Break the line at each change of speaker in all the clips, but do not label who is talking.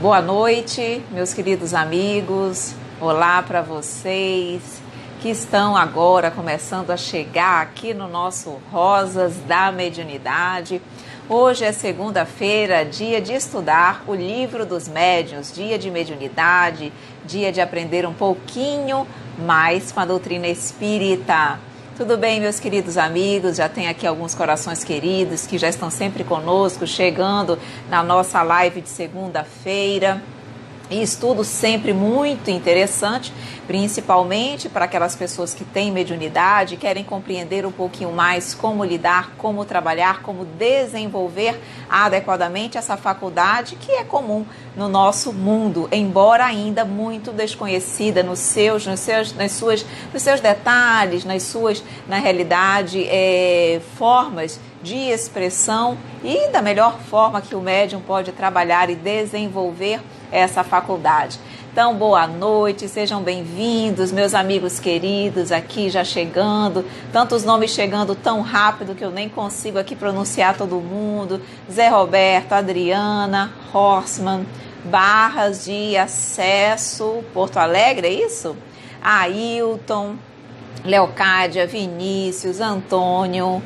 Boa noite, meus queridos amigos. Olá para vocês que estão agora começando a chegar aqui no nosso Rosas da Mediunidade. Hoje é segunda-feira, dia de estudar o Livro dos Médiuns, dia de mediunidade, dia de aprender um pouquinho mais com a doutrina espírita. Tudo bem, meus queridos amigos? Já tem aqui alguns corações queridos que já estão sempre conosco, chegando na nossa live de segunda-feira. E estudo sempre muito interessante, principalmente para aquelas pessoas que têm mediunidade, querem compreender um pouquinho mais como lidar, como trabalhar, como desenvolver adequadamente essa faculdade que é comum no nosso mundo, embora ainda muito desconhecida nos seus detalhes, na realidade, formas de expressão e da melhor forma que o médium pode trabalhar e desenvolver essa faculdade. Então, boa noite, sejam bem-vindos, meus amigos queridos, aqui já chegando, tantos nomes chegando tão rápido que eu nem consigo aqui pronunciar todo mundo. Zé Roberto, Adriana, Horstman, Barras de Acesso, Porto Alegre, é isso? Ailton, Leocádia, Vinícius, Antônio,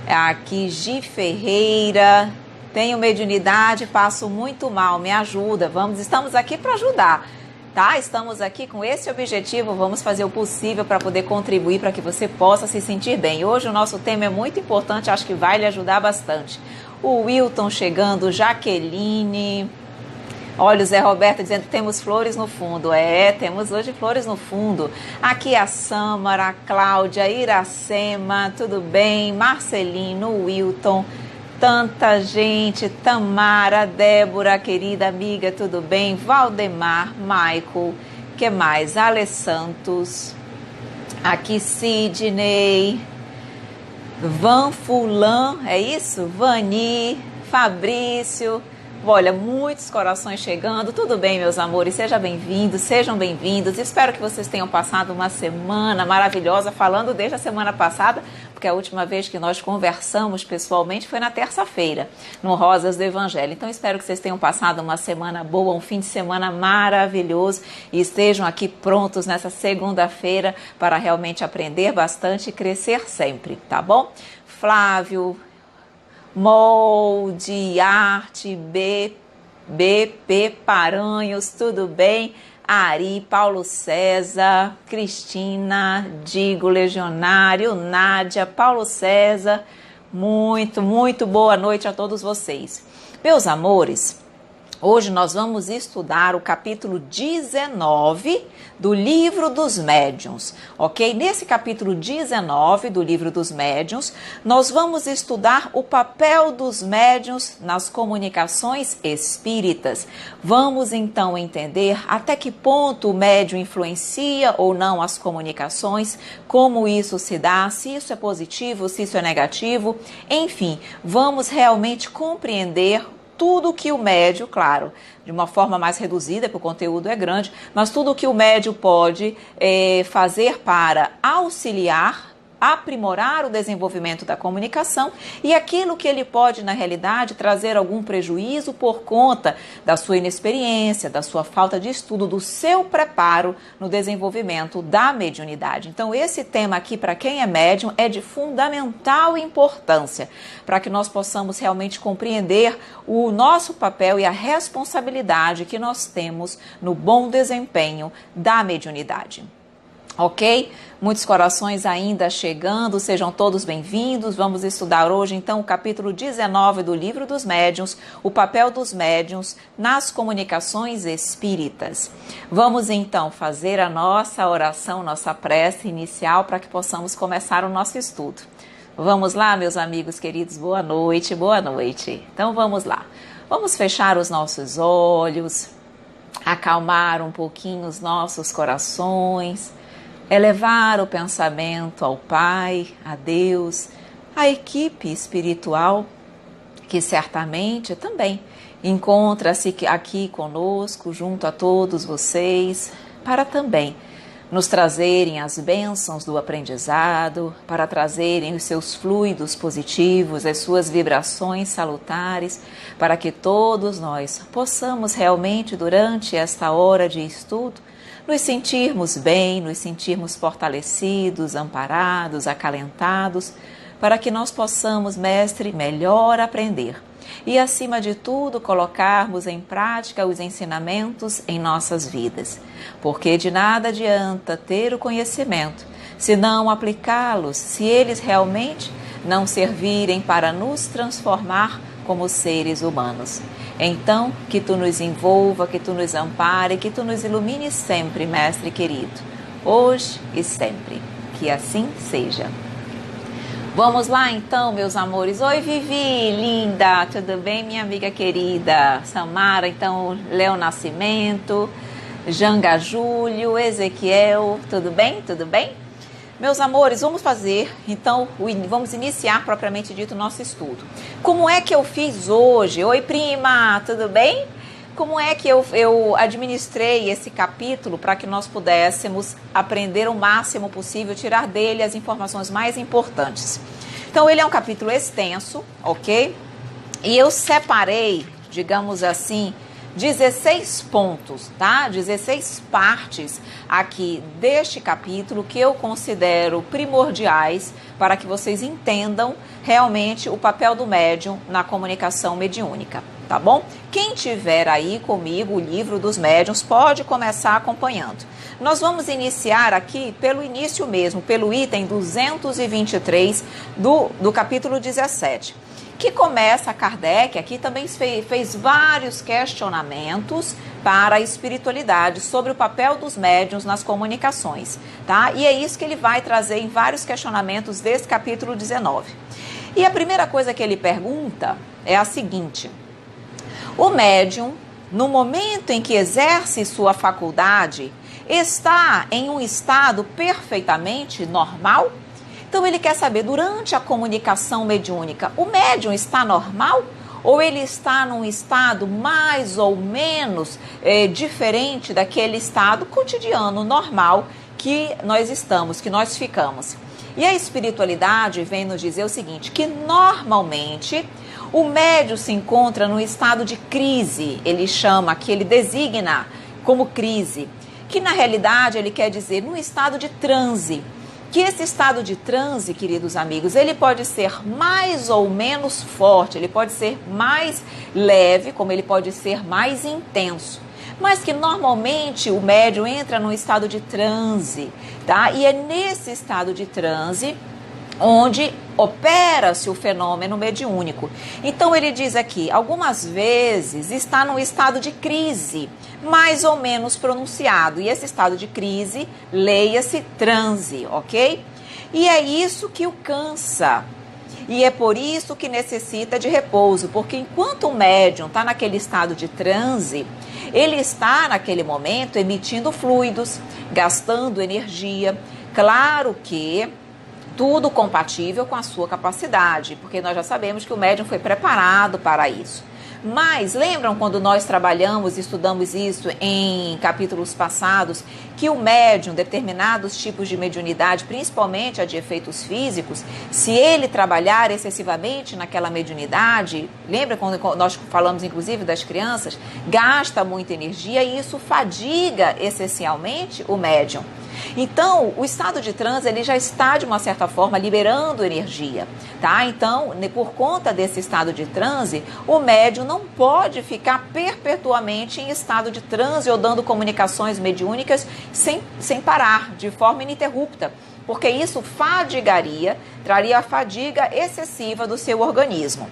aqui Gi Ferreira. Tenho mediunidade, passo muito mal, me ajuda. Estamos aqui para ajudar, tá? Estamos aqui com esse objetivo, vamos fazer o possível para poder contribuir para que você possa se sentir bem. Hoje o nosso tema é muito importante, acho que vai lhe ajudar bastante. O Wilton chegando, Jaqueline. Olha o Zé Roberto dizendo que temos flores no fundo. Temos hoje flores no fundo. Aqui a Sâmara, a Cláudia, Iracema, tudo bem? Marcelino, Wilton. Tanta gente, Tamara, Débora, querida amiga, tudo bem? Valdemar, Michael, que mais? Ale Santos, aqui Sidney, Van Fulan, é isso? Vani, Fabrício, olha, muitos corações chegando. Tudo bem, meus amores? Sejam bem-vindos. Espero que vocês tenham passado uma semana maravilhosa, falando desde a semana passada, porque a última vez que nós conversamos pessoalmente foi na terça-feira, no Rosas do Evangelho. Então, espero que vocês tenham passado uma semana boa, um fim de semana maravilhoso e estejam aqui prontos nessa segunda-feira para realmente aprender bastante e crescer sempre, tá bom? Flávio, Molde, Arte, BP Paranhos, tudo bem? Ari, Paulo César, Cristina, Digo, Legionário, Nádia, Paulo César, muito boa noite a todos vocês. Meus amores, hoje nós vamos estudar o capítulo 19 do Livro dos Médiuns, ok? Nesse capítulo 19 do Livro dos Médiuns, nós vamos estudar o papel dos médiuns nas comunicações espíritas. Vamos então entender até que ponto o médium influencia ou não as comunicações, como isso se dá, se isso é positivo, se isso é negativo, enfim, vamos realmente compreender tudo que o médium, claro, de uma forma mais reduzida, porque o conteúdo é grande, mas tudo que o médium pode fazer para auxiliar, aprimorar o desenvolvimento da comunicação e aquilo que ele pode, na realidade, trazer algum prejuízo por conta da sua inexperiência, da sua falta de estudo, do seu preparo no desenvolvimento da mediunidade. Então, esse tema aqui, para quem é médium, é de fundamental importância para que nós possamos realmente compreender o nosso papel e a responsabilidade que nós temos no bom desempenho da mediunidade. Ok? Muitos corações ainda chegando, sejam todos bem-vindos. Vamos estudar hoje, então, o capítulo 19 do Livro dos Médiuns, o papel dos médiuns nas comunicações espíritas. Vamos, então, fazer a nossa oração, nossa prece inicial para que possamos começar o nosso estudo. Vamos lá, meus amigos queridos, boa noite. Então, vamos lá. Vamos fechar os nossos olhos, acalmar um pouquinho os nossos corações, elevar o pensamento ao Pai, a Deus, à equipe espiritual, que certamente também encontra-se aqui conosco, junto a todos vocês, para também nos trazerem as bênçãos do aprendizado, para trazerem os seus fluidos positivos, as suas vibrações salutares, para que todos nós possamos realmente, durante esta hora de estudo, nos sentirmos bem, nos sentirmos fortalecidos, amparados, acalentados, para que nós possamos, Mestre, melhor aprender. E, acima de tudo, colocarmos em prática os ensinamentos em nossas vidas. Porque de nada adianta ter o conhecimento se não aplicá-los, se eles realmente não servirem para nos transformar como seres humanos. Então, que Tu nos envolva, que Tu nos ampare, que Tu nos ilumine sempre, Mestre querido, hoje e sempre. Que assim seja. Vamos lá então, meus amores. Oi, Vivi, linda, tudo bem, minha amiga querida? Samara, então, Léo Nascimento, Janga Júlio, Ezequiel, tudo bem? Tudo bem? Meus amores, vamos fazer, então, vamos iniciar propriamente dito o nosso estudo. Como é que eu fiz hoje? Oi, prima, tudo bem? Como é que eu administrei esse capítulo para que nós pudéssemos aprender o máximo possível, tirar dele as informações mais importantes? Então, ele é um capítulo extenso, ok? E eu separei, digamos assim, 16 pontos, tá? 16 partes aqui deste capítulo que eu considero primordiais para que vocês entendam realmente o papel do médium na comunicação mediúnica, tá bom? Quem tiver aí comigo o livro dos médiuns pode começar acompanhando. Nós vamos iniciar aqui pelo início mesmo, pelo item 223 do capítulo 17. Que começa, Kardec aqui também fez vários questionamentos para a espiritualidade sobre o papel dos médiuns nas comunicações, tá? E é isso que ele vai trazer em vários questionamentos desse capítulo 19. E a primeira coisa que ele pergunta é a seguinte: o médium, no momento em que exerce sua faculdade, está em um estado perfeitamente normal? Então ele quer saber, durante a comunicação mediúnica, o médium está normal? Ou ele está num estado mais ou menos diferente daquele estado cotidiano, normal, que nós estamos, que nós ficamos? E a espiritualidade vem nos dizer o seguinte, que normalmente o médium se encontra num estado de crise, ele chama, que ele designa como crise, que na realidade ele quer dizer num estado de transe. Que esse estado de transe, queridos amigos, ele pode ser mais ou menos forte, ele pode ser mais leve, como ele pode ser mais intenso. Mas que normalmente o médium entra num estado de transe, tá? E é nesse estado de transe onde opera-se o fenômeno mediúnico. Então ele diz aqui, algumas vezes está num estado de crise, mais ou menos pronunciado. E esse estado de crise, leia-se transe, ok? E é isso que o cansa. E é por isso que necessita de repouso, porque enquanto o médium está naquele estado de transe, ele está naquele momento emitindo fluidos, gastando energia. Claro que tudo compatível com a sua capacidade, porque nós já sabemos que o médium foi preparado para isso. Mas lembram quando nós trabalhamos e estudamos isso em capítulos passados, que o médium, determinados tipos de mediunidade, principalmente a de efeitos físicos, se ele trabalhar excessivamente naquela mediunidade, lembra quando nós falamos inclusive das crianças, gasta muita energia e isso fadiga essencialmente o médium. Então, o estado de transe, ele já está, de uma certa forma, liberando energia, tá? Então, por conta desse estado de transe, o médium não pode ficar perpetuamente em estado de transe ou dando comunicações mediúnicas sem parar, de forma ininterrupta, porque isso fadigaria, traria a fadiga excessiva do seu organismo.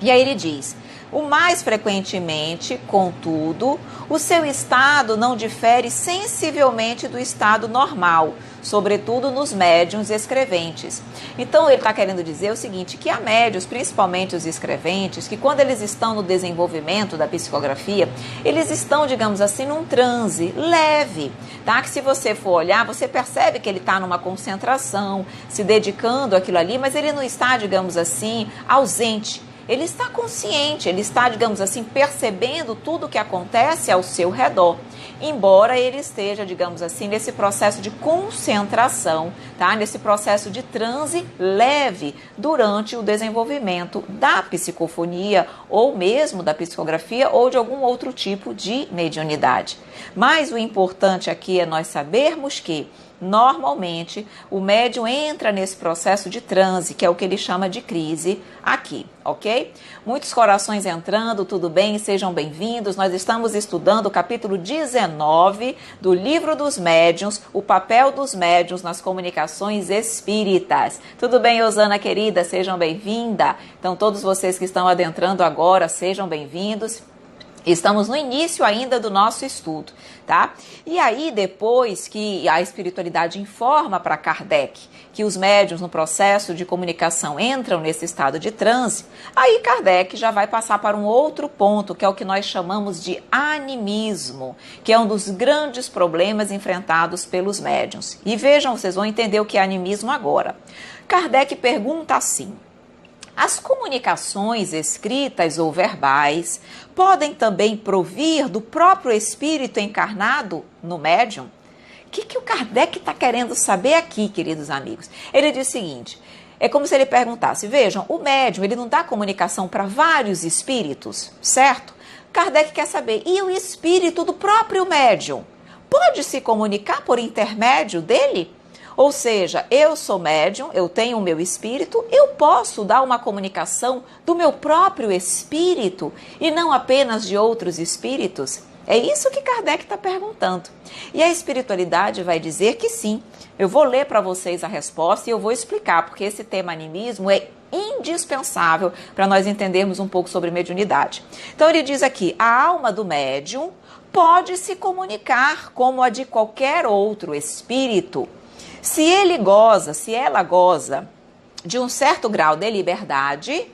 E aí ele diz: o mais frequentemente, contudo, o seu estado não difere sensivelmente do estado normal, sobretudo nos médiuns escreventes. Então, ele está querendo dizer o seguinte, que há médiuns, principalmente os escreventes, que quando eles estão no desenvolvimento da psicografia, eles estão, digamos assim, num transe leve, tá? Que se você for olhar, você percebe que ele está numa concentração, se dedicando àquilo ali, mas ele não está, digamos assim, ausente. Ele está consciente, ele está, digamos assim, percebendo tudo o que acontece ao seu redor. embora ele esteja, digamos assim, nesse processo de concentração, tá? Nesse processo de transe leve durante o desenvolvimento da psicofonia ou mesmo da psicografia ou de algum outro tipo de mediunidade. Mas o importante aqui é nós sabermos que normalmente o médium entra nesse processo de transe, que é o que ele chama de crise aqui, ok? Muitos corações entrando, tudo bem? Sejam bem-vindos. Nós estamos estudando o capítulo 19 do Livro dos Médiuns, o papel dos médiuns nas comunicações espíritas. Tudo bem, Osana querida? Sejam bem-vinda. Então, todos vocês que estão adentrando agora, sejam bem-vindos. Estamos no início ainda do nosso estudo, tá? E aí, depois que a espiritualidade informa para Kardec que os médiuns no processo de comunicação entram nesse estado de transe, aí Kardec já vai passar para um outro ponto, que é o que nós chamamos de animismo, que é um dos grandes problemas enfrentados pelos médiuns. E vejam, vocês vão entender o que é animismo agora. Kardec pergunta assim: as comunicações escritas ou verbais podem também provir do próprio espírito encarnado no médium? O que o Kardec está querendo saber aqui, queridos amigos? Ele diz o seguinte, é como se ele perguntasse, vejam, o médium ele não dá comunicação para vários espíritos, certo? Kardec quer saber, e o espírito do próprio médium pode se comunicar por intermédio dele? Ou seja, eu sou médium, eu tenho o meu espírito, eu posso dar uma comunicação do meu próprio espírito e não apenas de outros espíritos? É isso que Kardec está perguntando. E a espiritualidade vai dizer que sim. Eu vou ler para vocês a resposta e eu vou explicar, porque esse tema animismo é indispensável para nós entendermos um pouco sobre mediunidade. Então ele diz aqui, a alma do médium pode se comunicar como a de qualquer outro espírito. Se ela goza de um certo grau de liberdade,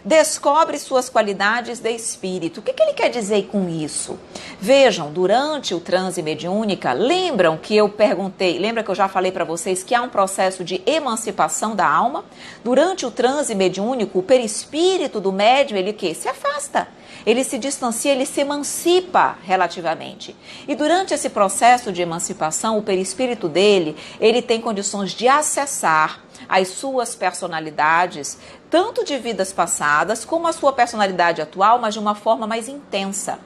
descobre suas qualidades de espírito. O que ele quer dizer com isso? Vejam, durante o transe mediúnica, lembra que eu já falei para vocês que há um processo de emancipação da alma? Durante o transe mediúnico, o perispírito do médium, ele se afasta. Ele se distancia, ele se emancipa relativamente. E durante esse processo de emancipação, o perispírito dele, ele tem condições de acessar as suas personalidades, tanto de vidas passadas, como a sua personalidade atual, mas de uma forma mais intensa.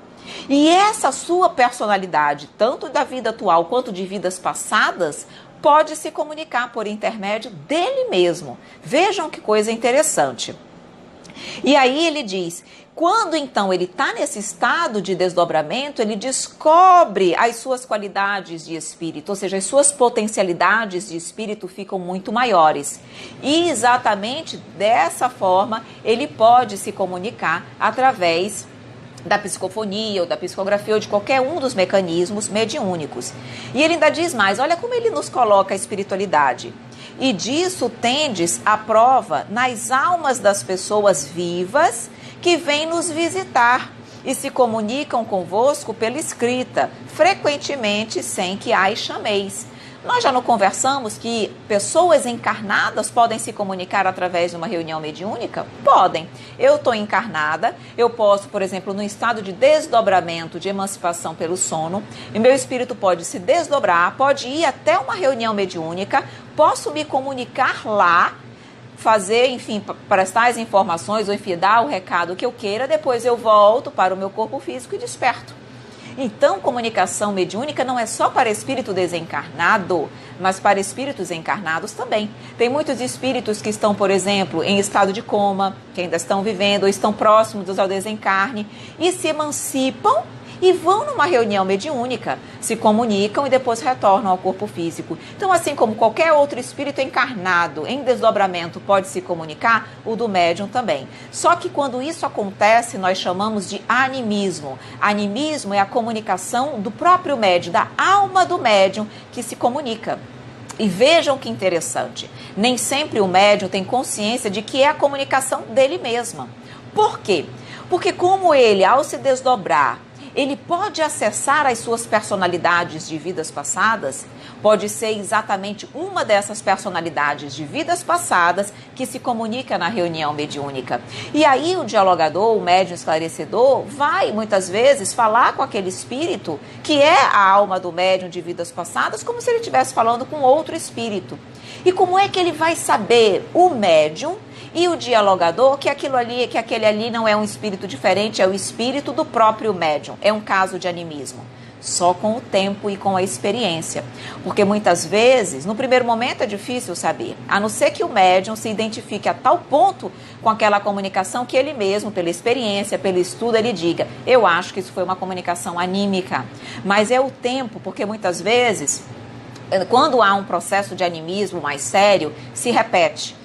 E essa sua personalidade, tanto da vida atual quanto de vidas passadas, pode se comunicar por intermédio dele mesmo. Vejam que coisa interessante. E aí ele diz, quando então ele está nesse estado de desdobramento, ele descobre as suas qualidades de espírito, ou seja, as suas potencialidades de espírito ficam muito maiores. E exatamente dessa forma ele pode se comunicar através da psicofonia ou da psicografia ou de qualquer um dos mecanismos mediúnicos. E ele ainda diz mais, olha como ele nos coloca a espiritualidade. E disso tendes a prova nas almas das pessoas vivas que vêm nos visitar e se comunicam convosco pela escrita, frequentemente sem que as chameis. Nós já não conversamos que pessoas encarnadas podem se comunicar através de uma reunião mediúnica? Podem. Eu estou encarnada, eu posso, por exemplo, no estado de desdobramento, de emancipação pelo sono, e meu espírito pode se desdobrar, pode ir até uma reunião mediúnica, posso me comunicar lá, fazer, enfim, prestar as informações ou enfim, dar o recado que eu queira, depois eu volto para o meu corpo físico e desperto. Então, comunicação mediúnica não é só para espírito desencarnado, mas para espíritos encarnados também. Tem muitos espíritos que estão, por exemplo, em estado de coma, que ainda estão vivendo ou estão próximos ao desencarne e se emancipam e vão numa reunião mediúnica, se comunicam e depois retornam ao corpo físico. Então, assim como qualquer outro espírito encarnado em desdobramento pode se comunicar, o do médium também. Só que quando isso acontece, nós chamamos de animismo. Animismo é a comunicação do próprio médium, da alma do médium que se comunica. E vejam que interessante, nem sempre o médium tem consciência de que é a comunicação dele mesma. Por quê? Porque como ele, ao se desdobrar, ele pode acessar as suas personalidades de vidas passadas? Pode ser exatamente uma dessas personalidades de vidas passadas que se comunica na reunião mediúnica. E aí o dialogador, o médium esclarecedor, vai muitas vezes falar com aquele espírito que é a alma do médium de vidas passadas, como se ele estivesse falando com outro espírito. E como é que ele vai saber, o médium e o dialogador, que aquele ali não é um espírito diferente, é o espírito do próprio médium? É um caso de animismo. Só com o tempo e com a experiência. Porque muitas vezes, no primeiro momento é difícil saber, a não ser que o médium se identifique a tal ponto com aquela comunicação que ele mesmo, pela experiência, pelo estudo, ele diga: eu acho que isso foi uma comunicação anímica. Mas é o tempo, porque muitas vezes, quando há um processo de animismo mais sério, se repete.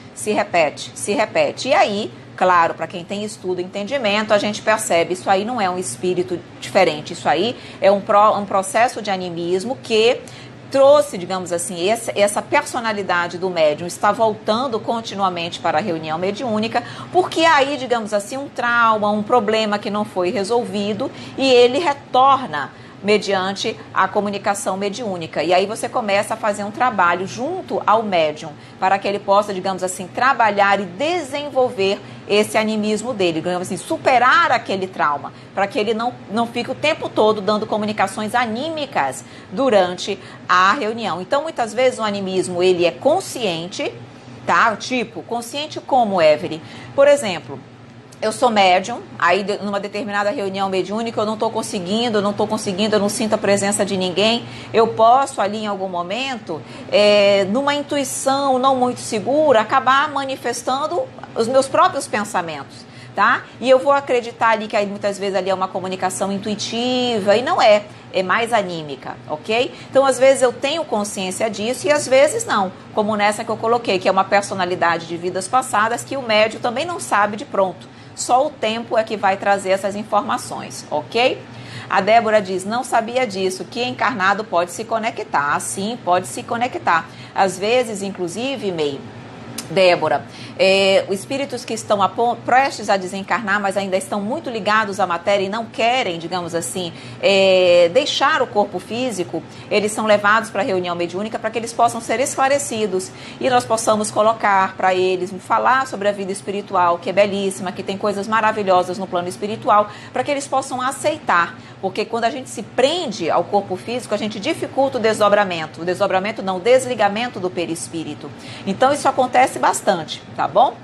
E aí, claro, para quem tem estudo e entendimento, a gente percebe, isso aí não é um espírito diferente, isso aí é um processo de animismo que trouxe, digamos assim, essa personalidade do médium está voltando continuamente para a reunião mediúnica, porque aí, digamos assim, um trauma, um problema que não foi resolvido, e ele retorna mediante a comunicação mediúnica. E aí você começa a fazer um trabalho junto ao médium, para que ele possa, digamos assim, trabalhar e desenvolver esse animismo dele, digamos assim, superar aquele trauma, para que ele não fique o tempo todo dando comunicações anímicas durante a reunião. Então, muitas vezes o animismo, ele é consciente, tá? Tipo, consciente como, Evelyn? Por exemplo, eu sou médium, aí numa determinada reunião mediúnica eu não estou conseguindo, eu não sinto a presença de ninguém. Eu posso ali em algum momento, numa intuição não muito segura, acabar manifestando os meus próprios pensamentos, tá? E eu vou acreditar ali que aí, muitas vezes ali é uma comunicação intuitiva, e não é mais anímica, ok? Então, às vezes eu tenho consciência disso e às vezes não, como nessa que eu coloquei, que é uma personalidade de vidas passadas que o médium também não sabe de pronto. Só o tempo é que vai trazer essas informações, ok? A Débora diz: não sabia disso, que encarnado pode se conectar. Sim, pode se conectar. Às vezes, inclusive, Débora, os espíritos que estão prestes a desencarnar, mas ainda estão muito ligados à matéria e não querem, digamos assim, deixar o corpo físico, eles são levados para a reunião mediúnica para que eles possam ser esclarecidos e nós possamos colocar para eles, falar sobre a vida espiritual, que é belíssima, que tem coisas maravilhosas no plano espiritual, para que eles possam aceitar, porque quando a gente se prende ao corpo físico, a gente dificulta o desligamento do perispírito. Então isso acontece bastante, tá bom?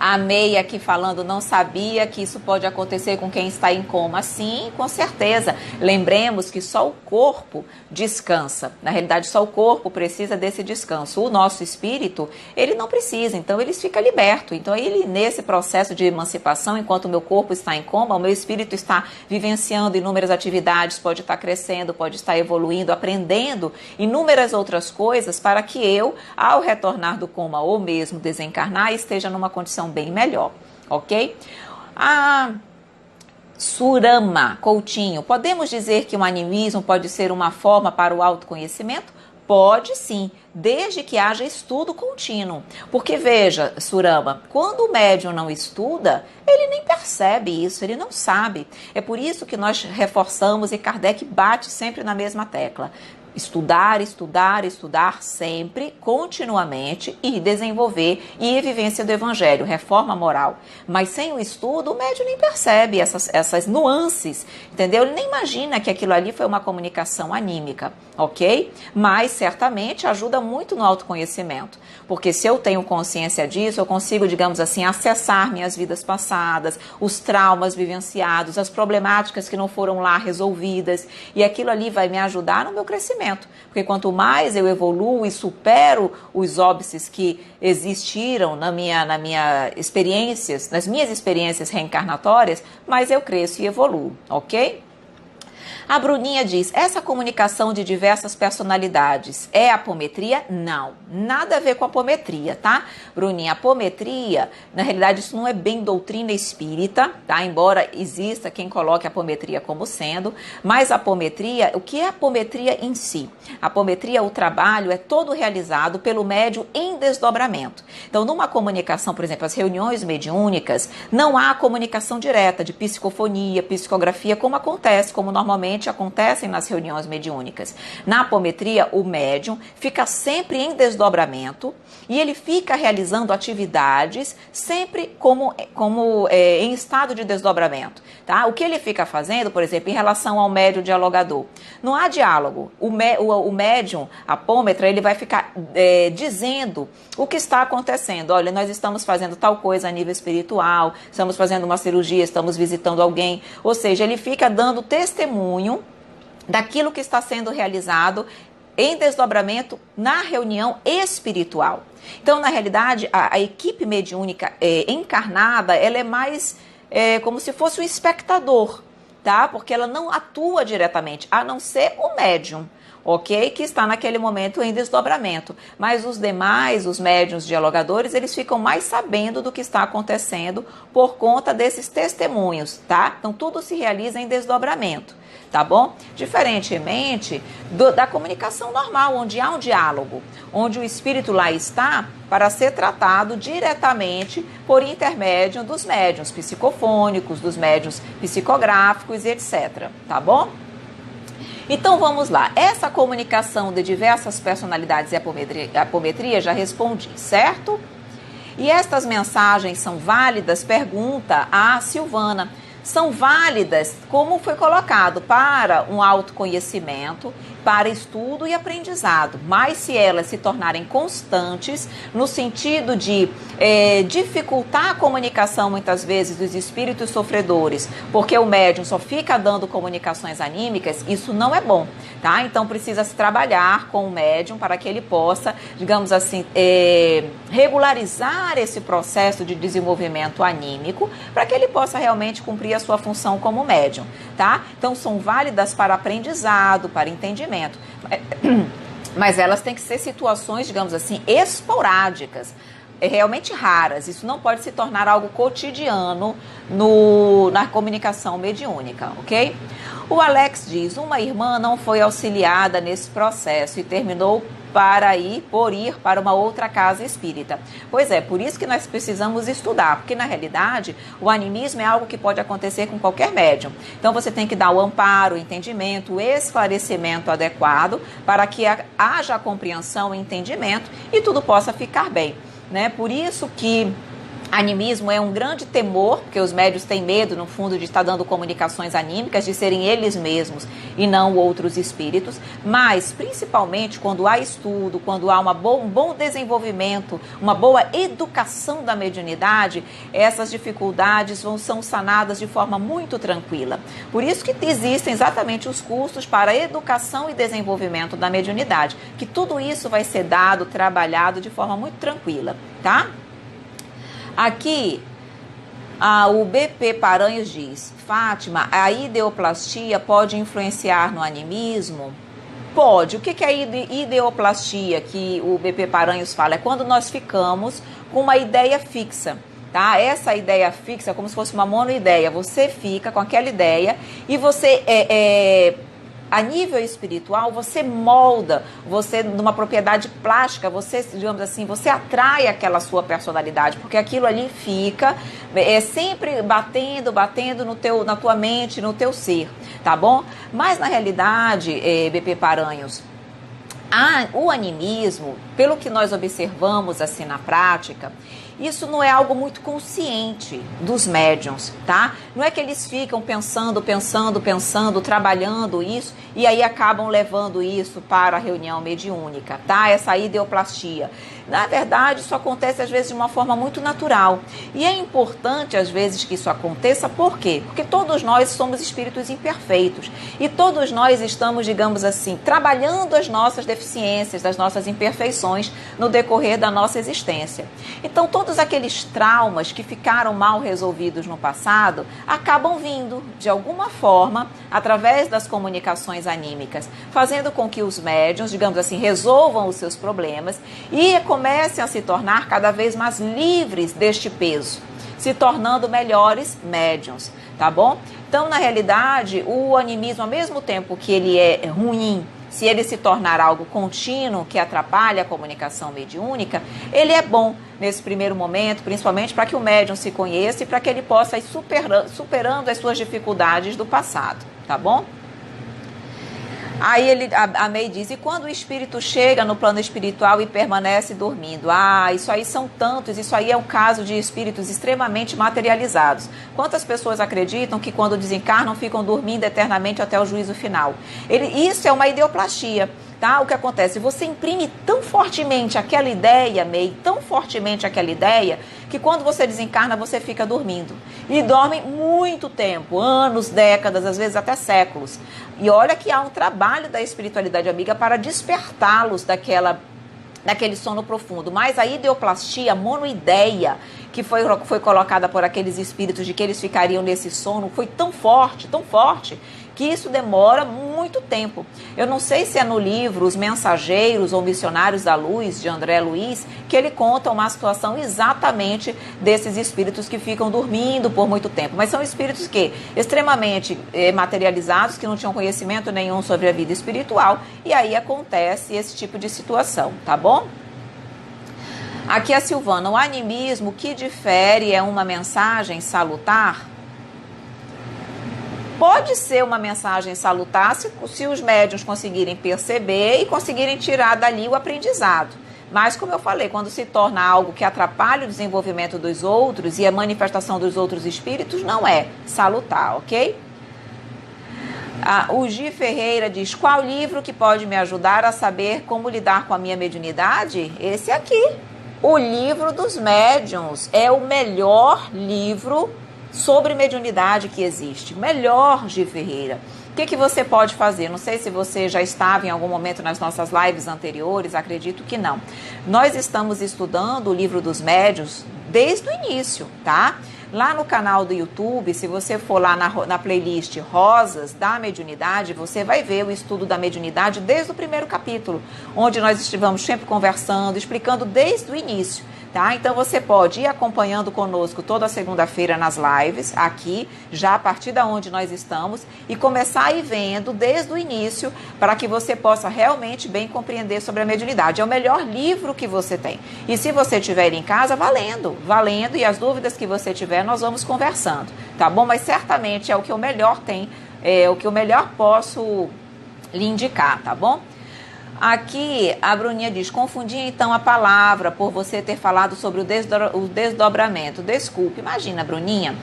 A Meia aqui falando: não sabia que isso pode acontecer com quem está em coma. Sim, com certeza. Lembremos que só o corpo descansa. Na realidade, só o corpo precisa desse descanso. O nosso espírito, ele não precisa, então ele fica liberto. Então ele, nesse processo de emancipação, enquanto o meu corpo está em coma, o meu espírito está vivenciando inúmeras atividades, pode estar crescendo, pode estar evoluindo, aprendendo inúmeras outras coisas, para que eu, ao retornar do coma ou mesmo desencarnar, esteja numa condição bem melhor, ok? A Surama Coutinho: podemos dizer que o animismo pode ser uma forma para o autoconhecimento? Pode sim, desde que haja estudo contínuo. Porque veja, Surama, quando o médium não estuda, ele nem percebe isso, ele não sabe. É por isso que nós reforçamos, e Kardec bate sempre na mesma tecla: estudar, estudar, estudar sempre, continuamente, e desenvolver e vivência do evangelho, reforma moral. Mas sem o estudo, o médium nem percebe essas nuances, entendeu? Ele nem imagina que aquilo ali foi uma comunicação anímica, ok? Mas certamente ajuda muito no autoconhecimento, porque se eu tenho consciência disso, eu consigo, digamos assim, acessar minhas vidas passadas, os traumas vivenciados, as problemáticas que não foram lá resolvidas, e aquilo ali vai me ajudar no meu crescimento. Porque quanto mais eu evoluo e supero os óbices que existiram nas minhas experiências reencarnatórias, mais eu cresço e evoluo, ok? A Bruninha diz, essa comunicação de diversas personalidades é apometria? Não, nada a ver com apometria, tá? Bruninha, apometria, na realidade isso não é bem doutrina espírita, tá? Embora exista quem coloque a apometria como sendo, mas a apometria, o que é a apometria em si? A apometria, o trabalho é todo realizado pelo médium em desdobramento. Então, numa comunicação, por exemplo, as reuniões mediúnicas, não há comunicação direta de psicofonia, psicografia, como normalmente acontecem nas reuniões mediúnicas. Na apometria, o médium fica sempre em desdobramento e ele fica realizando atividades sempre em estado de desdobramento. Tá? O que ele fica fazendo, por exemplo, em relação ao médium dialogador? Não há diálogo. O médium, apômetra, ele vai ficar dizendo o que está acontecendo. Olha, nós estamos fazendo tal coisa a nível espiritual, estamos fazendo uma cirurgia, estamos visitando alguém. Ou seja, ele fica dando testemunho daquilo que está sendo realizado em desdobramento na reunião espiritual. Então, na realidade, a equipe mediúnica encarnada, ela é mais como se fosse um espectador, tá? Porque ela não atua diretamente, a não ser o médium, ok? Que está naquele momento em desdobramento. Mas os demais, os médiuns dialogadores, eles ficam mais sabendo do que está acontecendo por conta desses testemunhos, tá? Então, tudo se realiza em desdobramento, tá bom? Diferentemente da comunicação normal, onde há um diálogo, onde o espírito lá está para ser tratado diretamente por intermédio dos médiuns psicofônicos, dos médiuns psicográficos e etc, tá bom? Então vamos lá, essa comunicação de diversas personalidades e apometria já respondi, certo? E estas mensagens são válidas? Pergunta a Silvana. São válidas, como foi colocado, para um autoconhecimento, para estudo e aprendizado, mas se elas se tornarem constantes, no sentido de dificultar a comunicação, muitas vezes, dos espíritos sofredores, porque o médium só fica dando comunicações anímicas, isso não é bom, tá? Então, precisa se trabalhar com o médium para que ele possa, digamos assim, regularizar esse processo de desenvolvimento anímico, para que ele possa realmente cumprir a sua função como médium, tá? Então, são válidas para aprendizado, para entendimento, mas elas têm que ser situações, digamos assim, esporádicas, realmente raras. Isso não pode se tornar algo cotidiano na comunicação mediúnica, ok? O Alex diz, uma irmã não foi auxiliada nesse processo e terminou por ir para uma outra casa espírita. Pois é, por isso que nós precisamos estudar, porque na realidade o animismo é algo que pode acontecer com qualquer médium. Então você tem que dar o amparo, o entendimento, o esclarecimento adequado para que haja a compreensão e entendimento e tudo possa ficar bem, né? Por isso que animismo é um grande temor, porque os médiuns têm medo, no fundo, de estar dando comunicações anímicas, de serem eles mesmos e não outros espíritos, mas principalmente quando há estudo, quando há um bom desenvolvimento, uma boa educação da mediunidade, essas dificuldades são sanadas de forma muito tranquila. Por isso que existem exatamente os cursos para educação e desenvolvimento da mediunidade, que tudo isso vai ser dado, trabalhado de forma muito tranquila, tá? Aqui, o BP Paranhos diz, Fátima, a ideoplastia pode influenciar no animismo? Pode. O que é a ideoplastia que o BP Paranhos fala? É quando nós ficamos com uma ideia fixa, tá? Essa ideia fixa é como se fosse uma monoideia. Você fica com aquela ideia e você a nível espiritual, você molda, você numa propriedade plástica, você, digamos assim, você atrai aquela sua personalidade, porque aquilo ali fica sempre batendo na tua mente, no teu ser, tá bom? Mas na realidade, BP Paranhos, o animismo, pelo que nós observamos assim na prática, isso não é algo muito consciente dos médiuns, tá? Não é que eles ficam pensando, trabalhando isso e aí acabam levando isso para a reunião mediúnica, tá? Essa ideoplastia. Na verdade, isso acontece às vezes de uma forma muito natural. E é importante às vezes que isso aconteça, por quê? Porque todos nós somos espíritos imperfeitos e todos nós estamos, digamos assim, trabalhando as nossas deficiências, as nossas imperfeições no decorrer da nossa existência. Então, todos todos aqueles traumas que ficaram mal resolvidos no passado acabam vindo, de alguma forma, através das comunicações anímicas, fazendo com que os médiuns, digamos assim, resolvam os seus problemas e comecem a se tornar cada vez mais livres deste peso, se tornando melhores médiuns, tá bom? Então, na realidade, o animismo, ao mesmo tempo que ele é ruim, se ele se tornar algo contínuo, que atrapalha a comunicação mediúnica, ele é bom nesse primeiro momento, principalmente para que o médium se conheça e para que ele possa ir superando as suas dificuldades do passado, tá bom? Aí a May diz, e quando o espírito chega no plano espiritual e permanece dormindo? Isso aí são tantos, isso aí é o caso de espíritos extremamente materializados. Quantas pessoas acreditam que quando desencarnam ficam dormindo eternamente até o juízo final? Isso é uma ideoplastia. Tá? O que acontece? Você imprime tão fortemente aquela ideia, May, tão fortemente aquela ideia, que quando você desencarna, você fica dormindo. E dorme muito tempo, anos, décadas, às vezes até séculos. E olha que há um trabalho da espiritualidade amiga para despertá-los daquele sono profundo. Mas a ideoplastia, a monoideia que foi colocada por aqueles espíritos de que eles ficariam nesse sono, foi tão forte, que isso demora muito tempo. Eu não sei se é no livro Os Mensageiros ou Missionários da Luz, de André Luiz, que ele conta uma situação exatamente desses espíritos que ficam dormindo por muito tempo. Mas são espíritos que extremamente materializados, que não tinham conhecimento nenhum sobre a vida espiritual, e aí acontece esse tipo de situação, tá bom? Aqui a Silvana, o animismo que difere é uma mensagem salutar? Pode ser uma mensagem salutar se os médiuns conseguirem perceber e conseguirem tirar dali o aprendizado. Mas, como eu falei, quando se torna algo que atrapalha o desenvolvimento dos outros e a manifestação dos outros espíritos, não é salutar, ok? O Gi Ferreira diz, qual livro que pode me ajudar a saber como lidar com a minha mediunidade? Esse aqui, o Livro dos Médiuns, é o melhor livro sobre mediunidade que existe. Melhor, Gi Ferreira. O que você pode fazer? Não sei se você já estava em algum momento nas nossas lives anteriores, acredito que não. Nós estamos estudando o Livro dos Médiuns desde o início, tá? Lá no canal do YouTube, se você for lá na playlist Rosas da Mediunidade, você vai ver o estudo da mediunidade desde o primeiro capítulo, onde nós estivemos sempre conversando, explicando desde o início. Tá? Então você pode ir acompanhando conosco toda segunda-feira nas lives, aqui, já a partir da onde nós estamos, e começar a ir vendo desde o início, para que você possa realmente bem compreender sobre a mediunidade. É o melhor livro que você tem. E se você tiver ele em casa, valendo, e as dúvidas que você tiver, nós vamos conversando, tá bom? Mas certamente é o que eu melhor tenho, é o que eu melhor posso lhe indicar, tá bom? Aqui a Bruninha diz, confundi então a palavra por você ter falado sobre o desdobramento. Desculpe, imagina, Bruninha.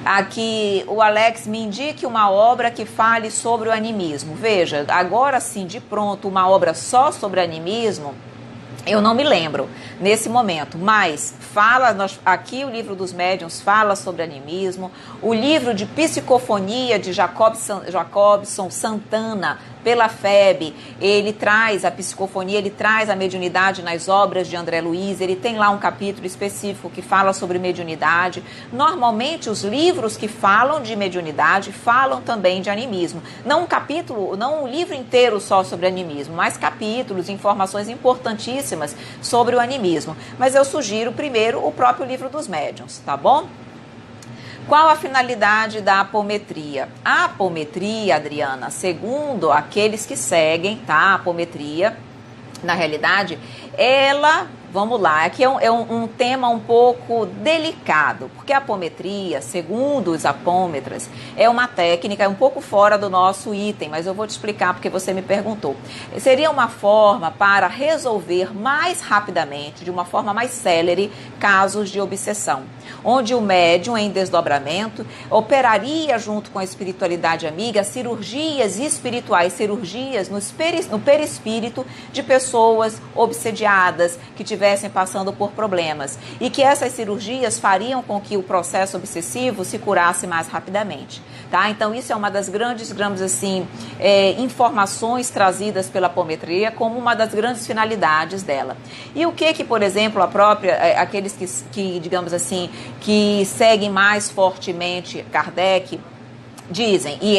Aqui o Alex, me indique uma obra que fale sobre o animismo. Veja, agora sim, de pronto, uma obra só sobre animismo, eu não me lembro nesse momento, mas aqui o Livro dos Médiuns fala sobre animismo, o livro de psicofonia de Jacobson Santana, pela FEB, ele traz a psicofonia, ele traz a mediunidade nas obras de André Luiz, ele tem lá um capítulo específico que fala sobre mediunidade. Normalmente os livros que falam de mediunidade falam também de animismo. Não um capítulo, não um livro inteiro só sobre animismo, mas capítulos, informações importantíssimas sobre o animismo. Mas eu sugiro primeiro o próprio Livro dos Médiuns, tá bom? Qual a finalidade da apometria? A apometria, Adriana, segundo aqueles que seguem, tá? A apometria, na realidade, ela, vamos lá, aqui é um tema um pouco delicado, porque a apometria, segundo os apômetras, é uma técnica, é um pouco fora do nosso item, mas eu vou te explicar porque você me perguntou. Seria uma forma para resolver mais rapidamente, de uma forma mais célere, casos de obsessão, onde o médium em desdobramento operaria junto com a espiritualidade amiga cirurgias espirituais, cirurgias no perispírito de pessoas obsediadas, que tiveram estivessem passando por problemas e que essas cirurgias fariam com que o processo obsessivo se curasse mais rapidamente, tá? Então isso é uma das grandes, digamos assim, informações trazidas pela apometria como uma das grandes finalidades dela. E o que, por exemplo, aqueles que digamos assim, que seguem mais fortemente Kardec dizem, e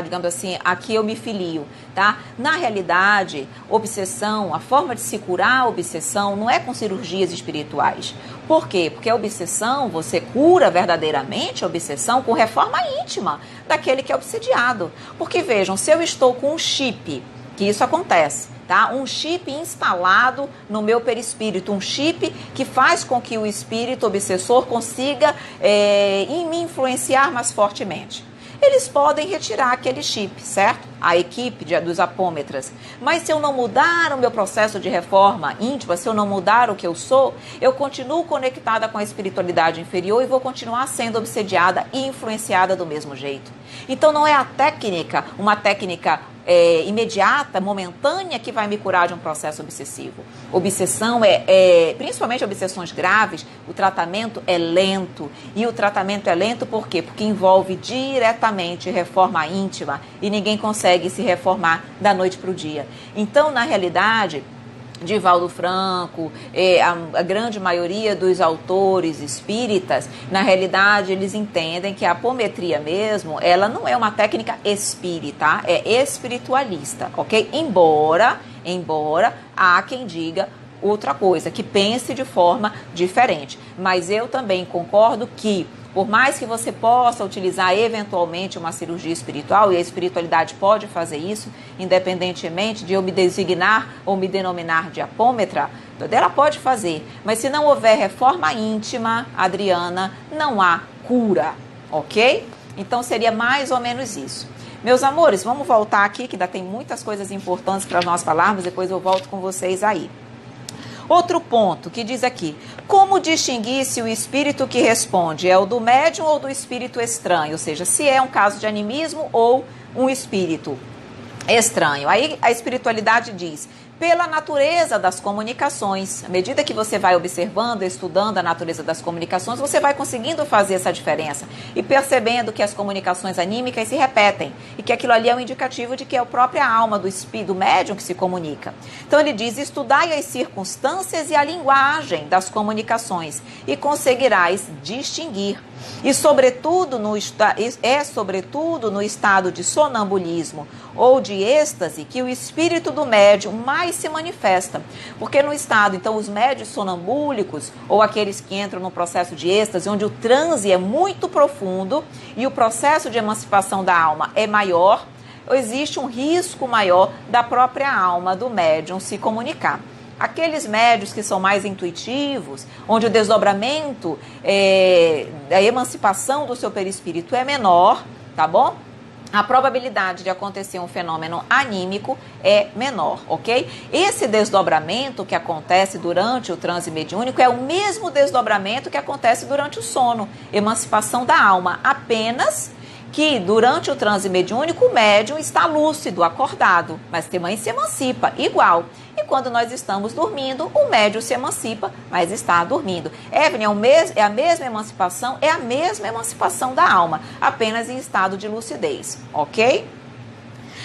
digamos assim, aqui eu me filio, tá? Na realidade, obsessão, a forma de se curar a obsessão não é com cirurgias espirituais. Por quê? Porque a obsessão, você cura verdadeiramente a obsessão com reforma íntima daquele que é obsediado. Porque vejam, se eu estou com um chip, que isso acontece, tá? Um chip instalado no meu perispírito, um chip que faz com que o espírito obsessor consiga me influenciar mais fortemente. Eles podem retirar aquele chip, certo? A equipe dos apômetras. Mas se eu não mudar o meu processo de reforma íntima, se eu não mudar o que eu sou, eu continuo conectada com a espiritualidade inferior e vou continuar sendo obsediada e influenciada do mesmo jeito. Então não é a técnica, uma técnica imediata, momentânea, que vai me curar de um processo obsessivo. Obsessão principalmente obsessões graves, o tratamento é lento. E o tratamento é lento por quê? Porque envolve diretamente reforma íntima e ninguém consegue se reformar da noite para o dia. Então, na realidade, Divaldo Franco, a grande maioria dos autores espíritas, na realidade, eles entendem que a apometria mesmo, ela não é uma técnica espírita, é espiritualista, ok? Embora há quem diga outra coisa, que pense de forma diferente. Mas eu também concordo que, por mais que você possa utilizar eventualmente uma cirurgia espiritual, e a espiritualidade pode fazer isso, independentemente de eu me designar ou me denominar de apômetra, ela pode fazer. Mas se não houver reforma íntima, Adriana, não há cura, ok? Então seria mais ou menos isso. Meus amores, vamos voltar aqui, que ainda tem muitas coisas importantes para nós falarmos, depois eu volto com vocês aí. Outro ponto que diz aqui, como distinguir se o espírito que responde é o do médium ou do espírito estranho? Ou seja, se é um caso de animismo ou um espírito estranho. Aí a espiritualidade diz, pela natureza das comunicações. À medida que você vai observando, estudando a natureza das comunicações, você vai conseguindo fazer essa diferença e percebendo que as comunicações anímicas se repetem e que aquilo ali é um indicativo de que é a própria alma do espírito, do médium que se comunica. Então ele diz, estudai as circunstâncias e a linguagem das comunicações e conseguirás distinguir. E sobretudo no estado de sonambulismo ou de êxtase que o espírito do médium mais se manifesta. Porque no estado, então, os médios sonambúlicos ou aqueles que entram no processo de êxtase, onde o transe é muito profundo e o processo de emancipação da alma é maior, existe um risco maior da própria alma do médium se comunicar. Aqueles médios que são mais intuitivos, onde o desdobramento, a emancipação do seu perispírito é menor, tá bom? A probabilidade de acontecer um fenômeno anímico é menor, ok? Esse desdobramento que acontece durante o transe mediúnico é o mesmo desdobramento que acontece durante o sono, emancipação da alma, apenas que durante o transe mediúnico o médium está lúcido, acordado, mas também se emancipa, igual. E quando nós estamos dormindo, o médium se emancipa, mas está dormindo. Evelyn, é a mesma emancipação? É a mesma emancipação da alma, apenas em estado de lucidez, ok?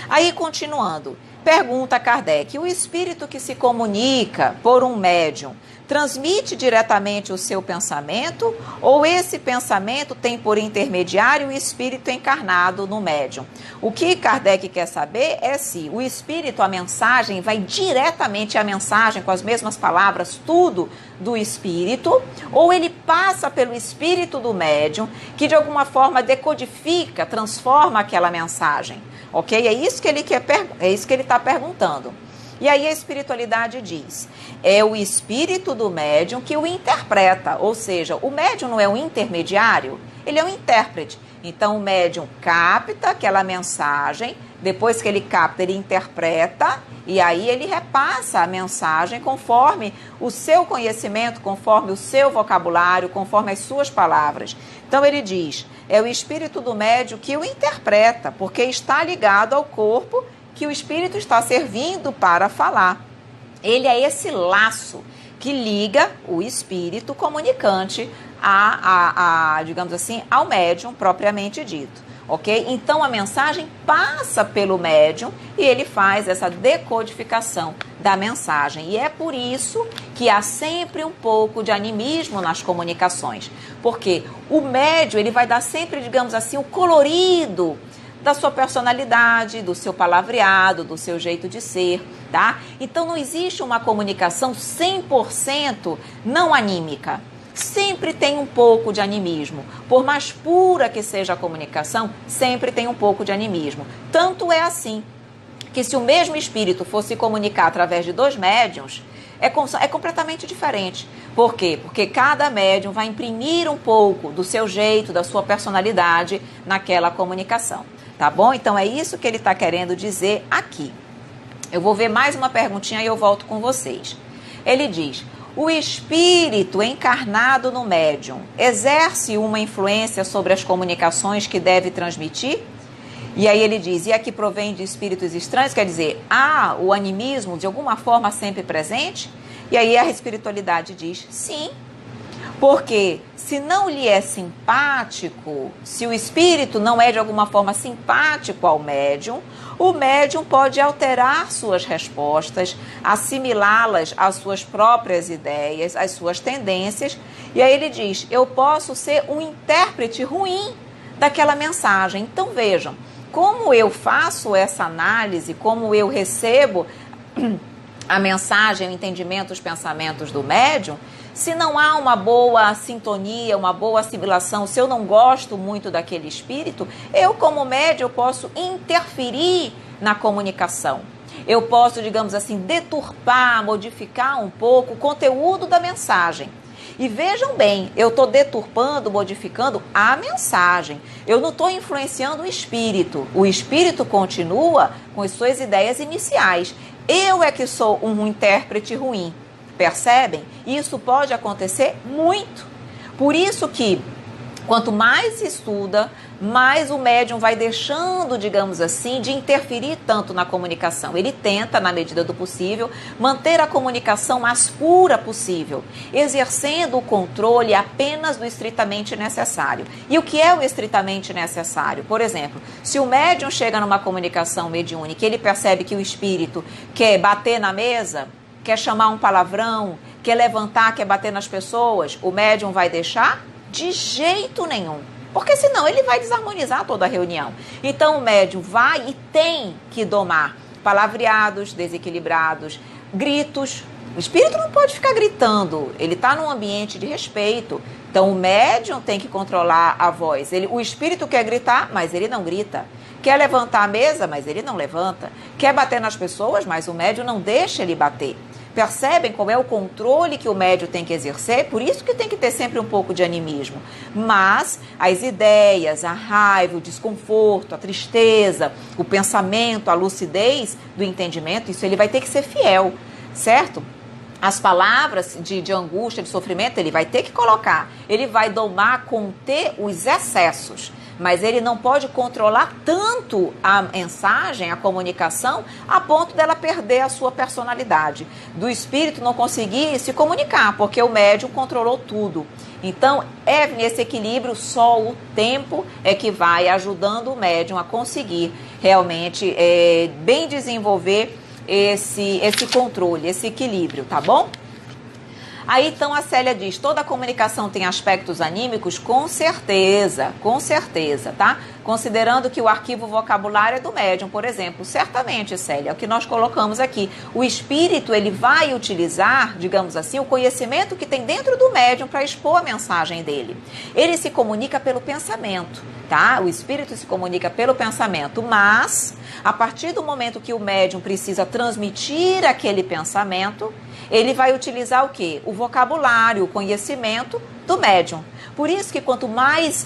Aí, continuando, pergunta Kardec, o espírito que se comunica por um médium transmite diretamente o seu pensamento ou esse pensamento tem por intermediário o espírito encarnado no médium? O que Kardec quer saber é se o espírito, a mensagem, vai diretamente à mensagem com as mesmas palavras, tudo do espírito, ou ele passa pelo espírito do médium que de alguma forma decodifica, transforma aquela mensagem, ok? É isso que ele está perguntando. E aí a espiritualidade diz, é o espírito do médium que o interpreta, ou seja, o médium não é um intermediário, ele é um intérprete. Então o médium capta aquela mensagem, depois que ele capta, ele interpreta, e aí ele repassa a mensagem conforme o seu conhecimento, conforme o seu vocabulário, conforme as suas palavras. Então ele diz, é o espírito do médium que o interpreta, porque está ligado ao corpo que o espírito está servindo para falar. Ele é esse laço que liga o espírito comunicante digamos assim, ao médium propriamente dito. Ok? Então a mensagem passa pelo médium e ele faz essa decodificação da mensagem. E é por isso que há sempre um pouco de animismo nas comunicações. Porque o médium, ele vai dar sempre, digamos assim, o colorido da sua personalidade, do seu palavreado, do seu jeito de ser, tá? Então não existe uma comunicação 100% não anímica. Sempre tem um pouco de animismo. Por mais pura que seja a comunicação, sempre tem um pouco de animismo. Tanto é assim que se o mesmo espírito fosse comunicar através de dois médiuns, é completamente diferente. Por quê? Porque cada médium vai imprimir um pouco do seu jeito, da sua personalidade naquela comunicação. Tá bom? Então é isso que ele está querendo dizer aqui. Eu vou ver mais uma perguntinha e eu volto com vocês. Ele diz: o espírito encarnado no médium exerce uma influência sobre as comunicações que deve transmitir? E aí ele diz, e aqui provém de espíritos estranhos, quer dizer, há o animismo de alguma forma sempre presente? E aí a espiritualidade diz, sim, porque se não lhe é simpático, se o espírito não é de alguma forma simpático ao médium, o médium pode alterar suas respostas, assimilá-las às suas próprias ideias, às suas tendências. E aí ele diz, eu posso ser um intérprete ruim daquela mensagem. Então vejam, como eu faço essa análise, como eu recebo a mensagem, o entendimento, os pensamentos do médium, se não há uma boa sintonia, uma boa assimilação, se eu não gosto muito daquele espírito, eu como médium eu posso interferir na comunicação. Eu posso, digamos assim, deturpar, modificar um pouco o conteúdo da mensagem. E vejam bem, eu estou deturpando, modificando a mensagem. Eu não estou influenciando o espírito. O espírito continua com as suas ideias iniciais. Eu é que sou um intérprete ruim. Percebem? Isso pode acontecer muito. Por isso que, quanto mais se estuda, mais o médium vai deixando, digamos assim, de interferir tanto na comunicação. Ele tenta, na medida do possível, manter a comunicação mais pura possível, exercendo o controle apenas do estritamente necessário. E o que é o estritamente necessário? Por exemplo, se o médium chega numa comunicação mediúnica e ele percebe que o espírito quer bater na mesa, quer chamar um palavrão, quer levantar, quer bater nas pessoas, o médium vai deixar? De jeito nenhum. Porque senão ele vai desarmonizar toda a reunião. Então o médium vai e tem que domar palavreados desequilibrados, gritos. O espírito não pode ficar gritando, ele está num ambiente de respeito. Então o médium tem que controlar a voz. O espírito quer gritar, mas ele não grita. Quer levantar a mesa, mas ele não levanta. Quer bater nas pessoas, mas o médium não deixa ele bater. Percebem qual é o controle que o médium tem que exercer? Por isso que tem que ter sempre um pouco de animismo. Mas as ideias, a raiva, o desconforto, a tristeza, o pensamento, a lucidez do entendimento, isso ele vai ter que ser fiel, certo? As palavras de angústia, de sofrimento, ele vai ter que colocar. Ele vai domar, conter os excessos. Mas ele não pode controlar tanto a mensagem, a comunicação, a ponto dela perder a sua personalidade. Do espírito não conseguir se comunicar, porque o médium controlou tudo. Então, é nesse equilíbrio, só o tempo é que vai ajudando o médium a conseguir realmente bem desenvolver esse controle, esse equilíbrio, tá bom? Aí então a Célia diz, toda comunicação tem aspectos anímicos? Com certeza, tá? Considerando que o arquivo vocabulário é do médium, por exemplo. Certamente, Célia, é o que nós colocamos aqui. O espírito, ele vai utilizar, digamos assim, o conhecimento que tem dentro do médium para expor a mensagem dele. Ele se comunica pelo pensamento, tá? O espírito se comunica pelo pensamento, mas a partir do momento que o médium precisa transmitir aquele pensamento, ele vai utilizar o quê? O vocabulário, o conhecimento do médium. Por isso que quanto mais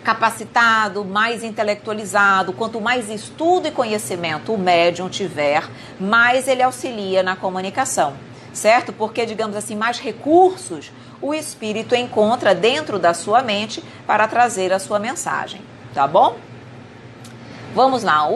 capacitado, mais intelectualizado, quanto mais estudo e conhecimento o médium tiver, mais ele auxilia na comunicação, certo? Porque, digamos assim, mais recursos o espírito encontra dentro da sua mente para trazer a sua mensagem, tá bom? Vamos lá,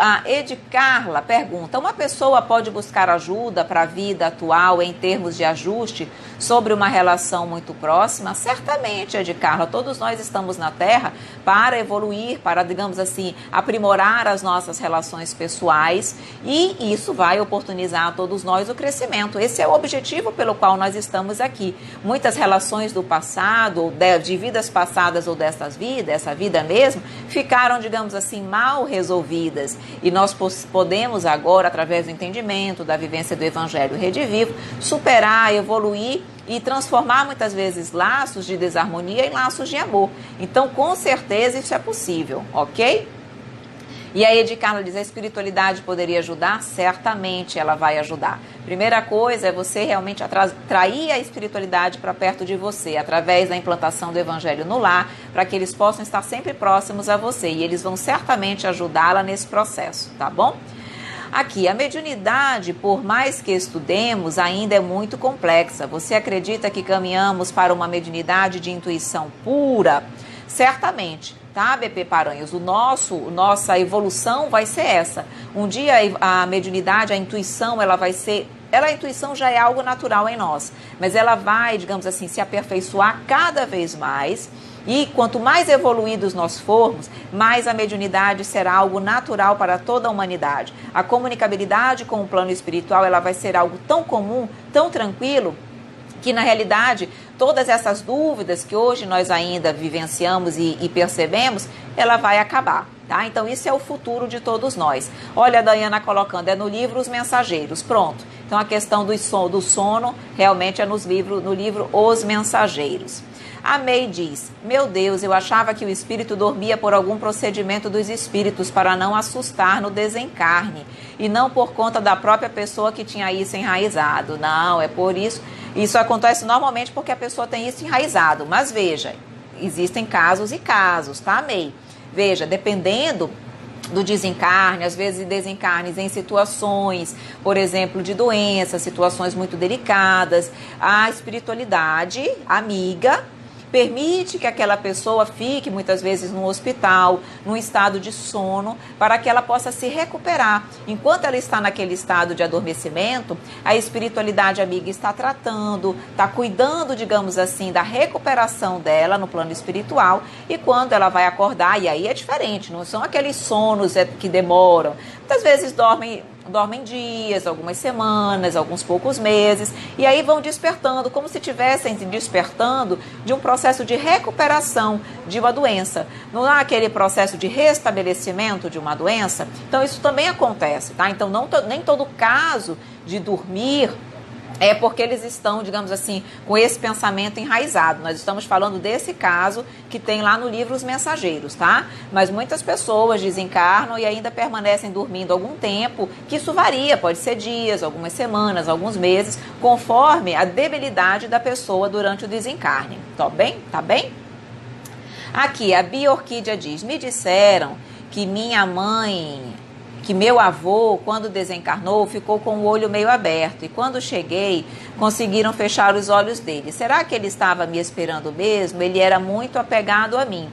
a Ed Carla pergunta: uma pessoa pode buscar ajuda para a vida atual em termos de ajuste sobre uma relação muito próxima? Certamente, Ed Carla, todos nós estamos na Terra para evoluir, para, digamos assim, aprimorar as nossas relações pessoais, e isso vai oportunizar a todos nós o crescimento. Esse é o objetivo pelo qual nós estamos aqui. Muitas relações do passado, ou de vidas passadas ou dessas vidas, essa vida mesmo, ficaram, digamos assim, mal resolvidas, e nós podemos agora, através do entendimento, da vivência do Evangelho Redivivo, superar, evoluir e transformar muitas vezes laços de desarmonia em laços de amor. Então, com certeza isso é possível, ok? E aí, Ed Carla diz: a espiritualidade poderia ajudar? Certamente ela vai ajudar. Primeira coisa é você realmente atrair a espiritualidade para perto de você, através da implantação do Evangelho no lar, para que eles possam estar sempre próximos a você, e eles vão certamente ajudá-la nesse processo, tá bom? Aqui, a mediunidade, por mais que estudemos, ainda é muito complexa. Você acredita que caminhamos para uma mediunidade de intuição pura? Certamente. Tá, BP Paranhos? Nossa evolução vai ser essa. Um dia a mediunidade, a intuição, ela vai ser... a intuição já é algo natural em nós, mas ela vai, digamos assim, se aperfeiçoar cada vez mais, e quanto mais evoluídos nós formos, mais a mediunidade será algo natural para toda a humanidade. A comunicabilidade com o plano espiritual, ela vai ser algo tão comum, tão tranquilo, que na realidade todas essas dúvidas que hoje nós ainda vivenciamos e percebemos, ela vai acabar, tá? Então isso é o futuro de todos nós. Olha a Dayana colocando, é no livro Os Mensageiros, pronto. Então a questão do sono realmente é no livro Os Mensageiros. A May diz: meu Deus, eu achava que o espírito dormia por algum procedimento dos espíritos para não assustar no desencarne, e não por conta da própria pessoa que tinha isso enraizado. Não, é por isso. Isso acontece normalmente porque a pessoa tem isso enraizado. Mas veja, existem casos e casos, tá, May? Veja, dependendo do desencarne, às vezes desencarnes em situações, por exemplo, de doenças, situações muito delicadas, a espiritualidade amiga permite que aquela pessoa fique muitas vezes no hospital, num estado de sono, para que ela possa se recuperar. Enquanto ela está naquele estado de adormecimento, a espiritualidade amiga está tratando, está cuidando, digamos assim, da recuperação dela no plano espiritual, e quando ela vai acordar, e aí é diferente, não são aqueles sonos que demoram, muitas vezes dormem dias, algumas semanas, alguns poucos meses, e aí vão despertando, como se estivessem despertando de um processo de recuperação de uma doença. Não há aquele processo de restabelecimento de uma doença? Então isso também acontece, tá? Então nem todo caso de dormir é porque eles estão, digamos assim, com esse pensamento enraizado. Nós estamos falando desse caso que tem lá no livro Os Mensageiros, tá? Mas muitas pessoas desencarnam e ainda permanecem dormindo algum tempo, que isso varia, pode ser dias, algumas semanas, alguns meses, conforme a debilidade da pessoa durante o desencarne. Tá bem? Tá bem? Aqui, a Bia Orquídea diz: me disseram que meu avô, quando desencarnou, ficou com o olho meio aberto, e quando cheguei, conseguiram fechar os olhos dele. Será que ele estava me esperando mesmo? Ele era muito apegado a mim.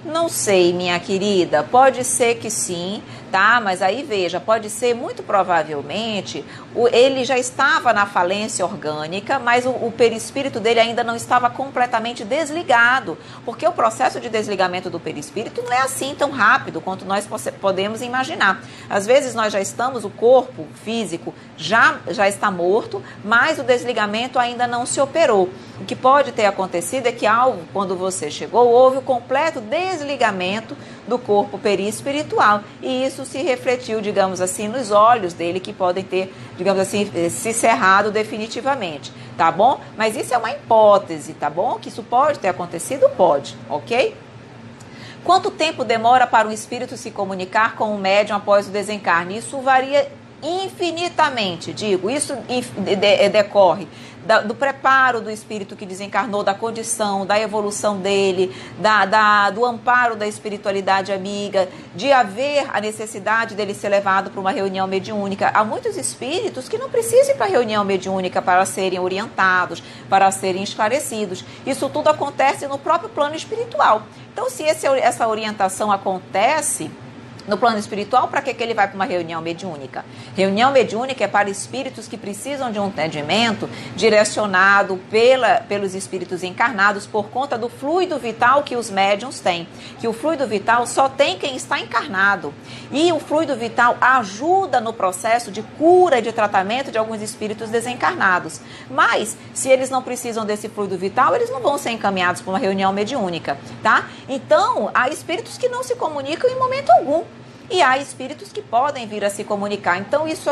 Não sei, minha querida, pode ser que sim, tá? Mas aí veja, pode ser muito provavelmente, ele já estava na falência orgânica, mas o perispírito dele ainda não estava completamente desligado, porque o processo de desligamento do perispírito não é assim tão rápido quanto nós podemos imaginar. Às vezes nós já estamos, o corpo físico já está morto, mas o desligamento ainda não se operou. O que pode ter acontecido é que quando você chegou, houve o completo desligamento do corpo perispiritual, e isso se refletiu, digamos assim, nos olhos dele, que podem ter, digamos assim, se cerrado definitivamente, tá bom? Mas isso é uma hipótese, tá bom? Que isso pode ter acontecido, pode, ok? Quanto tempo demora para um espírito se comunicar com um médium após o desencarne? Isso varia infinitamente, digo, isso decorre do preparo do espírito que desencarnou, da condição, da evolução dele, do amparo da espiritualidade amiga, de haver a necessidade dele ser levado para uma reunião mediúnica. Há muitos espíritos que não precisam ir para a reunião mediúnica para serem orientados, para serem esclarecidos. Isso tudo acontece no próprio plano espiritual. Então, se essa orientação acontece No plano espiritual, para que ele vai para uma reunião mediúnica? Reunião mediúnica é para espíritos que precisam de um entendimento direcionado pelos espíritos encarnados por conta do fluido vital que os médiuns têm. Que o fluido vital só tem quem está encarnado. E o fluido vital ajuda no processo de cura e de tratamento de alguns espíritos desencarnados. Mas, se eles não precisam desse fluido vital, eles não vão ser encaminhados para uma reunião mediúnica, tá? Então, há espíritos que não se comunicam em momento algum. E há espíritos que podem vir a se comunicar. Então, isso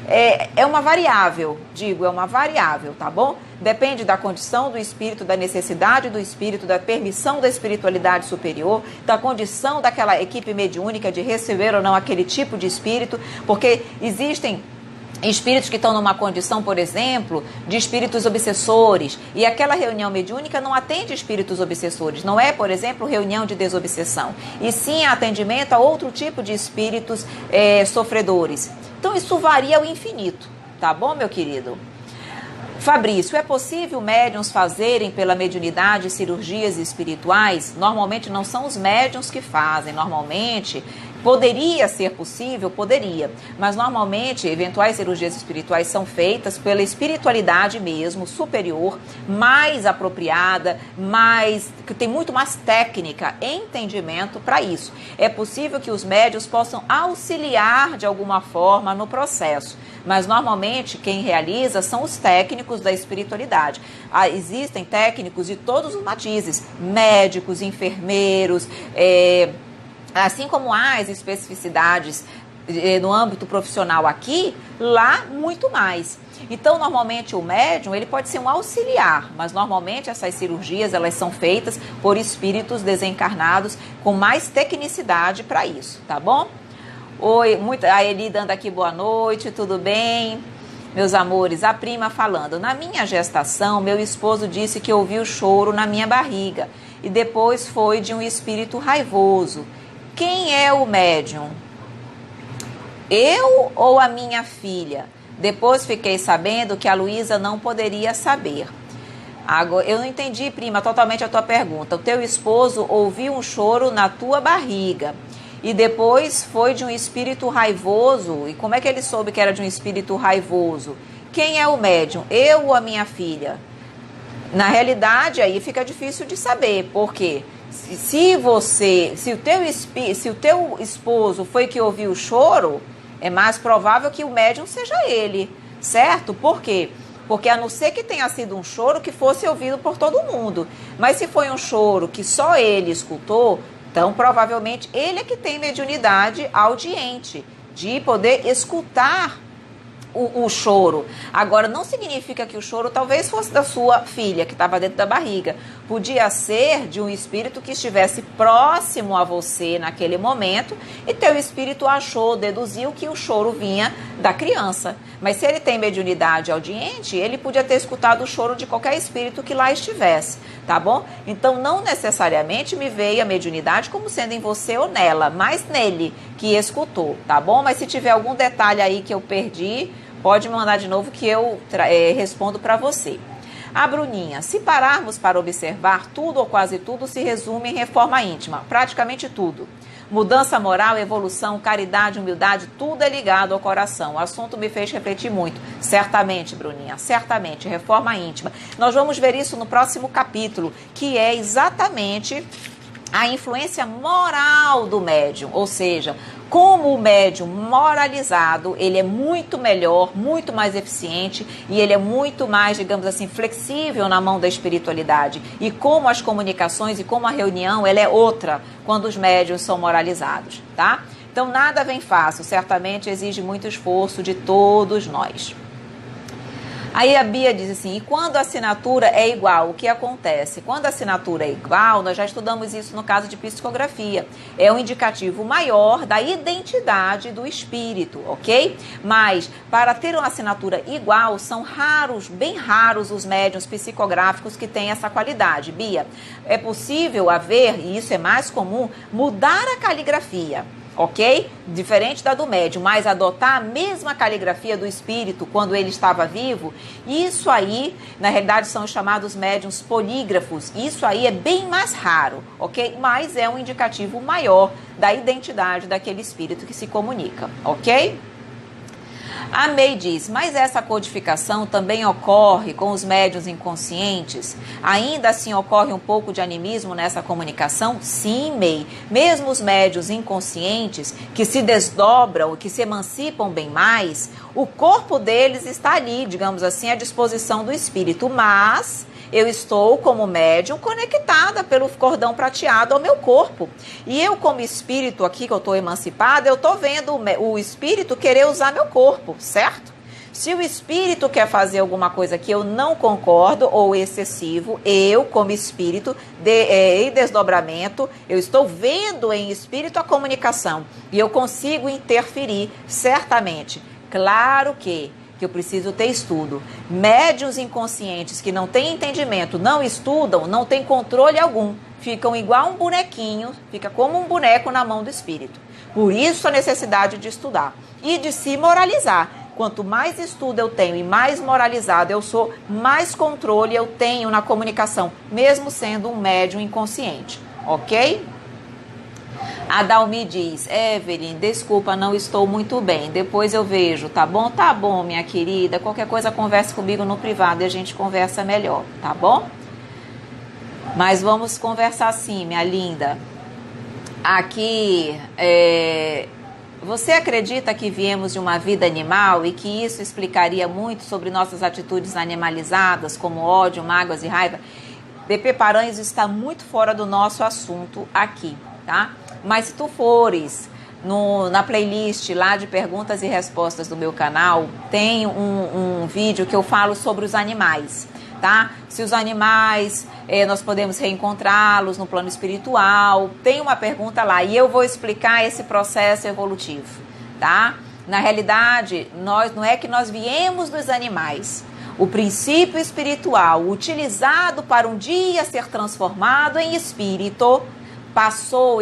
é uma variável, é uma variável, tá bom? Depende da condição do espírito, da necessidade do espírito, da permissão da espiritualidade superior, da condição daquela equipe mediúnica de receber ou não aquele tipo de espírito, porque existem espíritos que estão numa condição, por exemplo, de espíritos obsessores, e aquela reunião mediúnica não atende espíritos obsessores, não é, por exemplo, reunião de desobsessão, e sim atendimento a outro tipo de espíritos sofredores. Então isso varia ao infinito, tá bom, meu querido? Fabrício, é possível médiuns fazerem pela mediunidade cirurgias espirituais? Normalmente não são os médiuns que fazem, normalmente poderia ser possível, poderia, mas normalmente eventuais cirurgias espirituais são feitas pela espiritualidade mesmo, superior, mais apropriada, que tem muito mais técnica e entendimento para isso. É possível que os médiuns possam auxiliar de alguma forma no processo, mas normalmente quem realiza são os técnicos da espiritualidade. Existem técnicos de todos os matizes, médicos, enfermeiros, assim como há as especificidades no âmbito profissional aqui, lá muito mais. Então, normalmente o médium, ele pode ser um auxiliar, mas normalmente essas cirurgias, elas são feitas por espíritos desencarnados com mais tecnicidade para isso, tá bom? Oi, a Eli dando aqui boa noite, tudo bem? Meus amores, a prima falando, na minha gestação, meu esposo disse que ouviu choro na minha barriga e depois foi de um espírito raivoso. Quem é o médium? Eu ou a minha filha? Depois fiquei sabendo que a Luísa não poderia saber. Agora, eu não entendi, prima, totalmente a tua pergunta. O teu esposo ouviu um choro na tua barriga e depois foi de um espírito raivoso. E como é que ele soube que era de um espírito raivoso? Quem é o médium? Eu ou a minha filha? Na realidade, aí fica difícil de saber, por quê? Se o teu esposo foi que ouviu o choro, é mais provável que o médium seja ele, certo? Por quê? Porque a não ser que tenha sido um choro que fosse ouvido por todo mundo. Mas se foi um choro que só ele escutou, então provavelmente ele é que tem mediunidade audiente, de poder escutar o choro. Agora, não significa que o choro talvez fosse da sua filha, que estava dentro da barriga. Podia ser de um espírito que estivesse próximo a você naquele momento e teu espírito deduziu que o choro vinha da criança. Mas se ele tem mediunidade audiente, ele podia ter escutado o choro de qualquer espírito que lá estivesse, tá bom? Então, não necessariamente me veio a mediunidade como sendo em você ou nela, mas nele que escutou, tá bom? Mas se tiver algum detalhe aí que eu perdi, pode me mandar de novo que eu respondo para você. A Bruninha, se pararmos para observar, tudo ou quase tudo se resume em reforma íntima, praticamente tudo. Mudança moral, evolução, caridade, humildade, tudo é ligado ao coração. O assunto me fez refletir muito. Certamente, Bruninha, certamente, reforma íntima. Nós vamos ver isso no próximo capítulo, que é exatamente a influência moral do médium, ou seja, como o médium moralizado, ele é muito melhor, muito mais eficiente e ele é muito mais, digamos assim, flexível na mão da espiritualidade. E como as comunicações e como a reunião, ela é outra quando os médiuns são moralizados, tá? Então nada vem fácil, certamente exige muito esforço de todos nós. Aí a Bia diz assim, e quando a assinatura é igual, o que acontece? Quando a assinatura é igual, nós já estudamos isso no caso de psicografia, é um indicativo maior da identidade do espírito, ok? Mas para ter uma assinatura igual, são raros, bem raros os médiuns psicográficos que têm essa qualidade. Bia, é possível haver, e isso é mais comum, mudar a caligrafia. ok? Diferente da do médium, mas adotar a mesma caligrafia do espírito quando ele estava vivo, isso aí, na realidade, são chamados médiuns polígrafos. Isso aí é bem mais raro, ok? Mas é um indicativo maior da identidade daquele espírito que se comunica, ok? A May diz, mas essa codificação também ocorre com os médiuns inconscientes? Ainda assim ocorre um pouco de animismo nessa comunicação? Sim, May. Mesmo os médiuns inconscientes que se desdobram, que se emancipam bem mais, o corpo deles está ali, digamos assim, à disposição do espírito, mas eu estou, como médium, conectada pelo cordão prateado ao meu corpo. E eu, como espírito aqui, que eu estou emancipada, eu estou vendo o espírito querer usar meu corpo, certo? Se o espírito quer fazer alguma coisa que eu não concordo ou excessivo, eu, como espírito, em desdobramento, eu estou vendo em espírito a comunicação. E eu consigo interferir, certamente. Claro que eu preciso ter estudo. Médiuns inconscientes que não têm entendimento, não estudam, não têm controle algum. Ficam igual um bonequinho, fica como um boneco na mão do espírito. Por isso a necessidade de estudar e de se moralizar. Quanto mais estudo eu tenho e mais moralizado eu sou, mais controle eu tenho na comunicação, mesmo sendo um médium inconsciente, ok? A Dalmi diz, Evelyn, desculpa, não estou muito bem, depois eu vejo, tá bom? Tá bom, minha querida, qualquer coisa converse comigo no privado e a gente conversa melhor, tá bom? Mas vamos conversar sim, minha linda. Aqui, você acredita que viemos de uma vida animal e que isso explicaria muito sobre nossas atitudes animalizadas, como ódio, mágoas e raiva? DP Paranhos está muito fora do nosso assunto aqui, tá? Mas se tu fores na playlist lá de perguntas e respostas do meu canal, tem um vídeo que eu falo sobre os animais, tá? Se os animais, nós podemos reencontrá-los no plano espiritual, tem uma pergunta lá e eu vou explicar esse processo evolutivo, tá? Na realidade, não é que nós viemos dos animais. O princípio espiritual utilizado para um dia ser transformado em espírito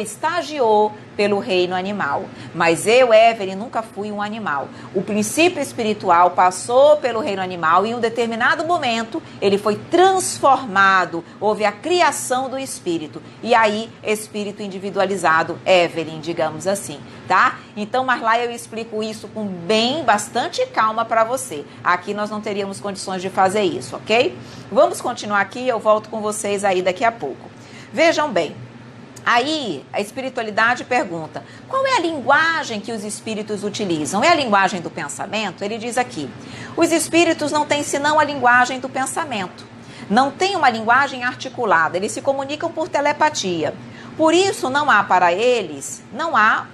estagiou pelo reino animal. Mas eu, Evelyn, nunca fui um animal. O princípio espiritual passou pelo reino animal e em um determinado momento ele foi transformado. Houve a criação do espírito. E aí, espírito individualizado, Evelyn, digamos assim, tá? Então, mas lá eu explico isso com bastante calma para você. Aqui nós não teríamos condições de fazer isso, ok? Vamos continuar aqui, eu volto com vocês aí daqui a pouco. Vejam bem. Aí, a espiritualidade pergunta, qual é a linguagem que os espíritos utilizam? É a linguagem do pensamento? Ele diz aqui, os espíritos não têm senão a linguagem do pensamento. Não têm uma linguagem articulada, eles se comunicam por telepatia. Por isso, não há para eles, não há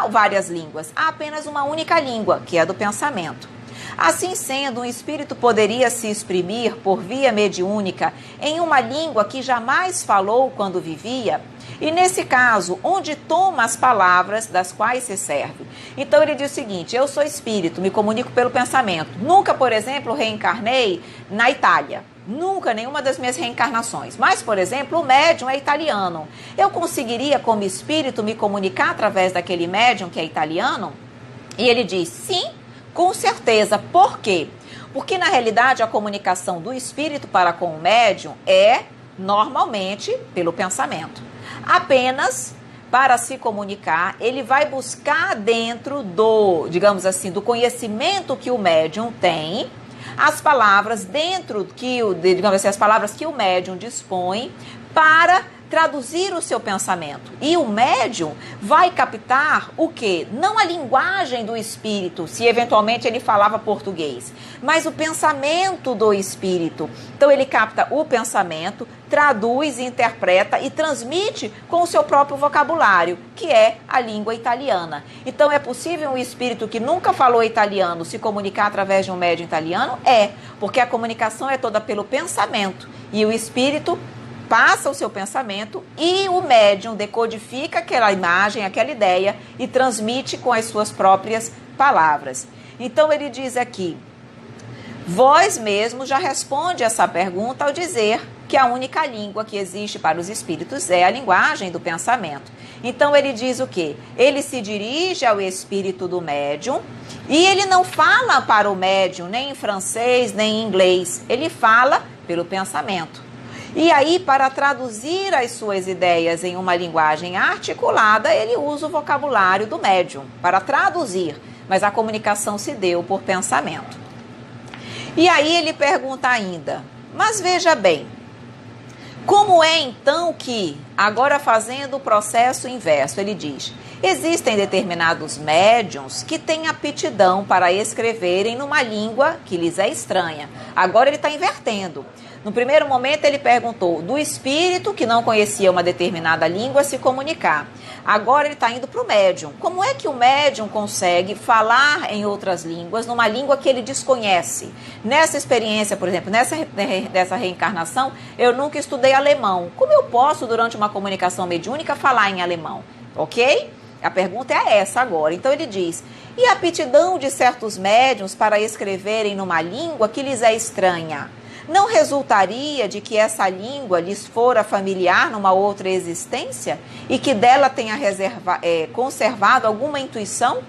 várias línguas, há apenas uma única língua, que é a do pensamento. Assim sendo, um espírito poderia se exprimir por via mediúnica em uma língua que jamais falou quando vivia? E nesse caso, onde toma as palavras das quais se serve? Então ele diz o seguinte, eu sou espírito, me comunico pelo pensamento. Nunca, por exemplo, reencarnei na Itália. Nunca, nenhuma das minhas reencarnações. Mas, por exemplo, o médium é italiano. Eu conseguiria, como espírito, me comunicar através daquele médium que é italiano? E ele diz, sim, com certeza. Por quê? Porque, na realidade, a comunicação do espírito para com o médium é, normalmente, pelo pensamento. Apenas para se comunicar, ele vai buscar dentro do, digamos assim, do conhecimento que o médium tem, as palavras dentro digamos assim, as palavras que o médium dispõe para traduzir o seu pensamento. E o médium vai captar o quê? Não a linguagem do espírito, se eventualmente ele falava português, mas o pensamento do espírito. Então ele capta o pensamento, traduz, interpreta e transmite com o seu próprio vocabulário, que é a língua italiana. Então é possível um espírito que nunca falou italiano se comunicar através de um médium italiano? É, porque a comunicação é toda pelo pensamento e o espírito passa o seu pensamento e o médium decodifica aquela imagem, aquela ideia e transmite com as suas próprias palavras. Então ele diz aqui, vós mesmos já responde essa pergunta ao dizer que a única língua que existe para os espíritos é a linguagem do pensamento. Então ele diz o quê? Ele se dirige ao espírito do médium e ele não fala para o médium nem em francês, nem em inglês. Ele fala pelo pensamento. E aí, para traduzir as suas ideias em uma linguagem articulada, ele usa o vocabulário do médium para traduzir, mas a comunicação se deu por pensamento. E aí ele pergunta ainda, mas veja bem, como é então que, agora fazendo o processo inverso, ele diz, existem determinados médiuns que têm aptidão para escreverem numa língua que lhes é estranha. Agora ele está invertendo. No primeiro momento ele perguntou do espírito que não conhecia uma determinada língua se comunicar. Agora ele está indo para o médium. Como é que o médium consegue falar em outras línguas, numa língua que ele desconhece? Nessa experiência, por exemplo, nessa reencarnação, eu nunca estudei alemão. Como eu posso, durante uma comunicação mediúnica, falar em alemão? Ok? A pergunta é essa agora. Então ele diz, e a aptidão de certos médiuns para escreverem numa língua que lhes é estranha? Não resultaria de que essa língua lhes fora familiar numa outra existência e que dela tenha conservado alguma intuição?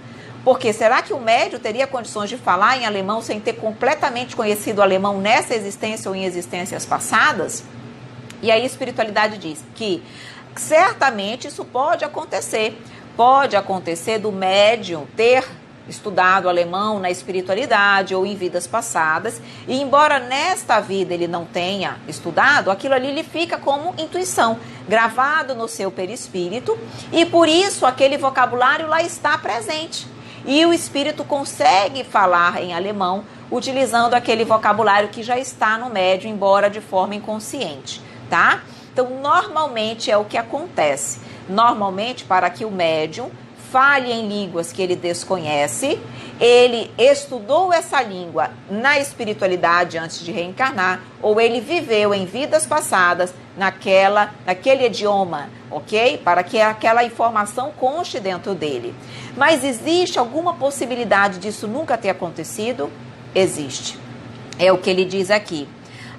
Porque será que o médium teria condições de falar em alemão sem ter completamente conhecido o alemão nessa existência ou em existências passadas? E aí a espiritualidade diz que certamente isso pode acontecer. Pode acontecer do médium ter estudado alemão na espiritualidade ou em vidas passadas, e embora nesta vida ele não tenha estudado, aquilo ali lhe fica como intuição, gravado no seu perispírito, e por isso aquele vocabulário lá está presente. E o espírito consegue falar em alemão utilizando aquele vocabulário que já está no médium, embora de forma inconsciente, tá? Então, normalmente é o que acontece. Normalmente, para que o médium fale em línguas que ele desconhece, ele estudou essa língua na espiritualidade antes de reencarnar, ou ele viveu em vidas passadas naquele idioma, ok? Para que aquela informação conste dentro dele. Mas existe alguma possibilidade disso nunca ter acontecido? Existe. É o que ele diz aqui.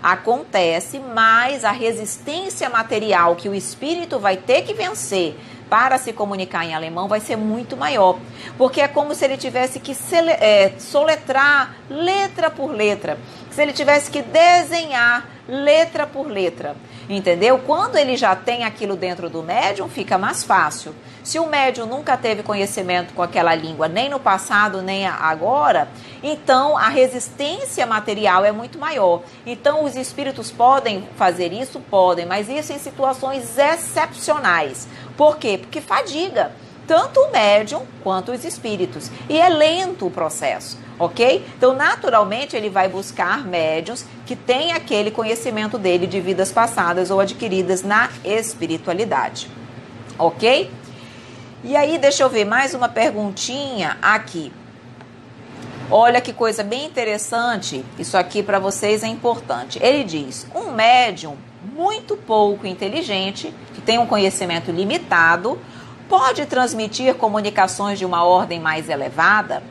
Acontece, mas a resistência material que o espírito vai ter que vencer para se comunicar em alemão vai ser muito maior, porque é como se ele tivesse que soletrar letra por letra, se ele tivesse que desenhar letra por letra, entendeu? Quando ele já tem aquilo dentro do médium, fica mais fácil. Se o médium nunca teve conhecimento com aquela língua, nem no passado, nem agora, então a resistência material é muito maior. Então os espíritos podem fazer isso? Podem, mas isso em situações excepcionais. Por quê? Porque fadiga tanto o médium quanto os espíritos. E é lento o processo, ok? Então, naturalmente, ele vai buscar médiuns que têm aquele conhecimento dele de vidas passadas ou adquiridas na espiritualidade, ok? E aí, deixa eu ver mais uma perguntinha aqui. Olha que coisa bem interessante, isso aqui para vocês é importante. Ele diz, um médium muito pouco inteligente, que tem um conhecimento limitado, pode transmitir comunicações de uma ordem mais elevada?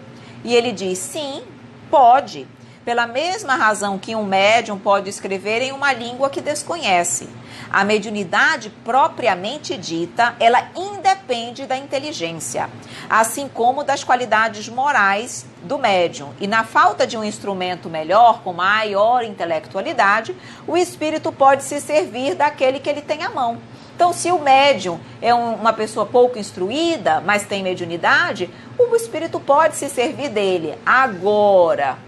E ele diz, sim, pode. Pela mesma razão que um médium pode escrever em uma língua que desconhece. A mediunidade propriamente dita, ela independe da inteligência, assim como das qualidades morais do médium. E na falta de um instrumento melhor, com maior intelectualidade, o espírito pode se servir daquele que ele tem à mão. Então, se o médium é uma pessoa pouco instruída, mas tem mediunidade, o espírito pode se servir dele. Agora,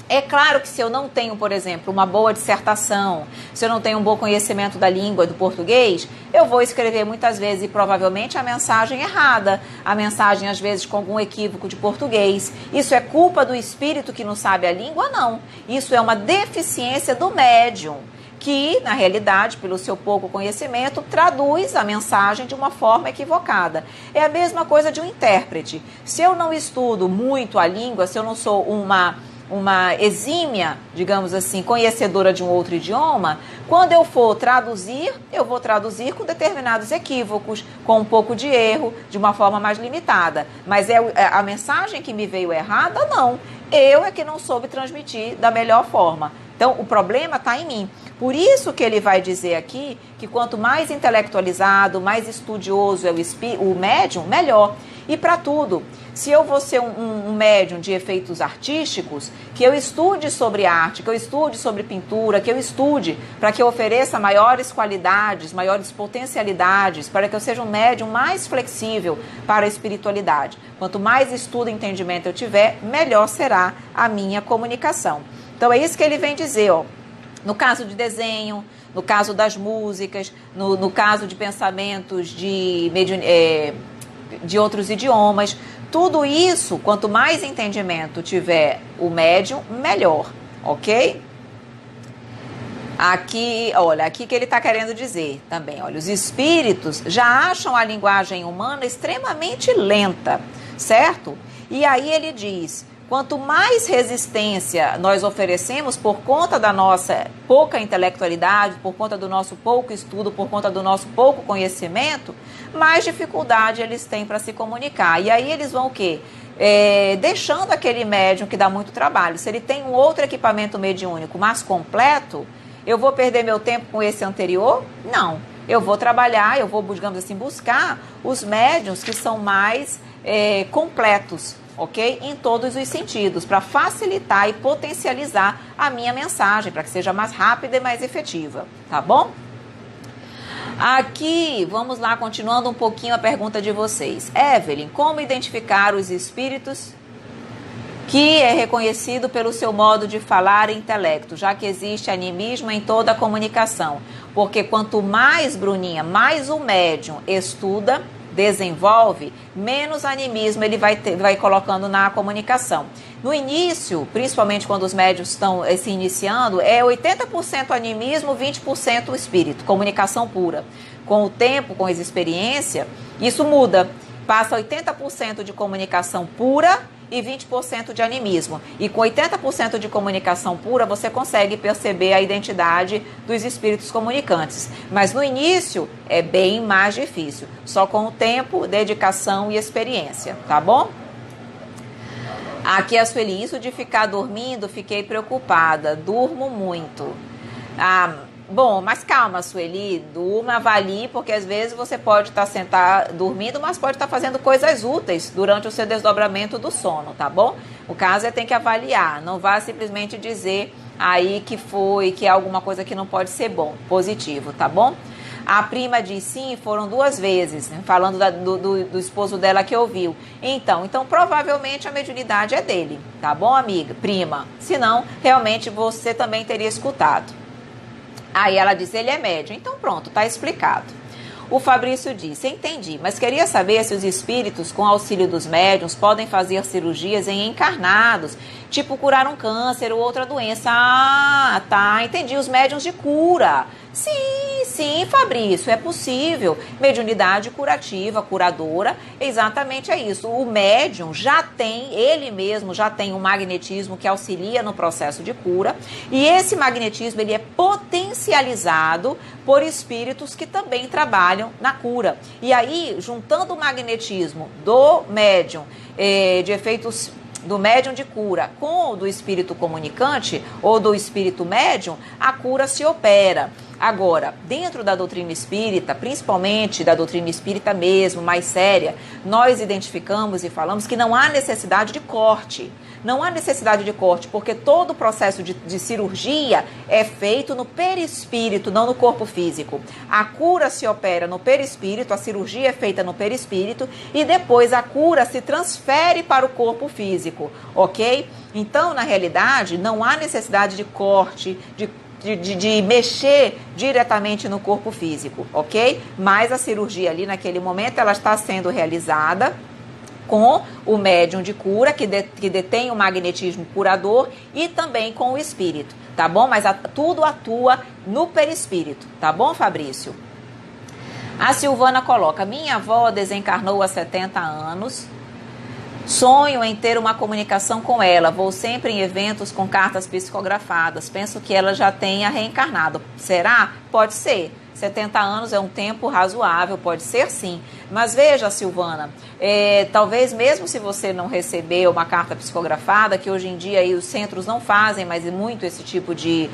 é claro que se eu não tenho, por exemplo, uma boa dissertação, se eu não tenho um bom conhecimento da língua do português, eu vou escrever muitas vezes e provavelmente a mensagem errada, a mensagem às vezes com algum equívoco de português. Isso é culpa do espírito que não sabe a língua? Não. Isso é uma deficiência do médium, que, na realidade, pelo seu pouco conhecimento, traduz a mensagem de uma forma equivocada. É a mesma coisa de um intérprete. Se eu não estudo muito a língua, se eu não sou uma exímia, digamos assim, conhecedora de um outro idioma, quando eu for traduzir, eu vou traduzir com determinados equívocos, com um pouco de erro, de uma forma mais limitada. Mas é a mensagem que me veio errada? Não. Eu é que não soube transmitir da melhor forma. Então, o problema está em mim. Por isso que ele vai dizer aqui que quanto mais intelectualizado, mais estudioso é o médium, melhor. E para tudo, se eu vou ser um médium de efeitos artísticos, que eu estude sobre arte, que eu estude sobre pintura, que eu estude para que eu ofereça maiores qualidades, maiores potencialidades, para que eu seja um médium mais flexível para a espiritualidade. Quanto mais estudo e entendimento eu tiver, melhor será a minha comunicação. Então é isso que ele vem dizer, ó. No caso de desenho, no caso das músicas, no caso de pensamentos de outros idiomas, tudo isso, quanto mais entendimento tiver o médium, melhor, ok? Aqui, olha, aqui que ele está querendo dizer também, olha, os espíritos já acham a linguagem humana extremamente lenta, certo? E aí ele diz, quanto mais resistência nós oferecemos por conta da nossa pouca intelectualidade, por conta do nosso pouco estudo, por conta do nosso pouco conhecimento, mais dificuldade eles têm para se comunicar. E aí eles vão o quê? Deixando aquele médium que dá muito trabalho. Se ele tem um outro equipamento mediúnico mais completo, eu vou perder meu tempo com esse anterior? Não. Eu vou trabalhar, eu vou, digamos assim, buscar os médiuns que são mais completos, ok? Em todos os sentidos, para facilitar e potencializar a minha mensagem, para que seja mais rápida e mais efetiva, tá bom? Aqui, vamos lá, continuando um pouquinho a pergunta de vocês. Evelyn, como identificar os espíritos que é reconhecido pelo seu modo de falar e intelecto, já que existe animismo em toda a comunicação? Porque quanto mais, Bruninha, mais o médium estuda, desenvolve, menos animismo ele vai colocando na comunicação. No início, principalmente quando os médiuns estão se iniciando, é 80% animismo, 20% espírito, comunicação pura. Com o tempo, com a experiência, isso muda. Passa 80% de comunicação pura e 20% de animismo. E com 80% de comunicação pura, você consegue perceber a identidade dos espíritos comunicantes. Mas no início, é bem mais difícil. Só com o tempo, dedicação e experiência, tá bom? Aqui a Sueli, isso de ficar dormindo, fiquei preocupada. Durmo muito. Bom, mas calma, Sueli, durma, avalie, porque às vezes você pode estar sentado dormindo, mas pode estar fazendo coisas úteis durante o seu desdobramento do sono, tá bom? O caso é ter que avaliar, não vá simplesmente dizer aí que é alguma coisa que não pode ser bom, positivo, tá bom? A prima diz sim, foram 2 vezes, né? Falando do esposo dela que ouviu. Então provavelmente a mediunidade é dele, tá bom, amiga? Prima. Senão, realmente você também teria escutado. Aí ela diz, ele é médium. Então pronto, tá explicado. O Fabrício disse, entendi, mas queria saber se os espíritos, com auxílio dos médiuns, podem fazer cirurgias em encarnados, tipo curar um câncer ou outra doença. Ah, tá, entendi, os médiuns de cura. Sim, Fabrício, é possível. Mediunidade curativa, curadora, exatamente é isso. O médium ele mesmo já tem um magnetismo que auxilia no processo de cura, e esse magnetismo ele é potencializado por espíritos que também trabalham na cura. E aí, juntando o magnetismo do médium, de efeitos do médium de cura com o do espírito comunicante ou do espírito médium, a cura se opera. Agora, dentro da doutrina espírita, principalmente da doutrina espírita mesmo, mais séria, nós identificamos e falamos que não há necessidade de corte. Não há necessidade de corte, porque todo o processo de cirurgia é feito no perispírito, não no corpo físico. A cura se opera no perispírito, a cirurgia é feita no perispírito e depois a cura se transfere para o corpo físico, ok? Então, na realidade, não há necessidade de corte, de mexer diretamente no corpo físico, ok? Mas a cirurgia ali naquele momento, ela está sendo realizada com o médium de cura, que detém o magnetismo curador, e também com o espírito, tá bom? Mas tudo atua no perispírito, tá bom, Fabrício? A Silvana coloca, minha avó desencarnou há 70 anos, sonho em ter uma comunicação com ela, vou sempre em eventos com cartas psicografadas, penso que ela já tenha reencarnado. Será? Pode ser. 70 anos é um tempo razoável, pode ser sim. Mas veja, Silvana, talvez mesmo se você não receber uma carta psicografada, que hoje em dia aí os centros não fazem mais muito esse tipo de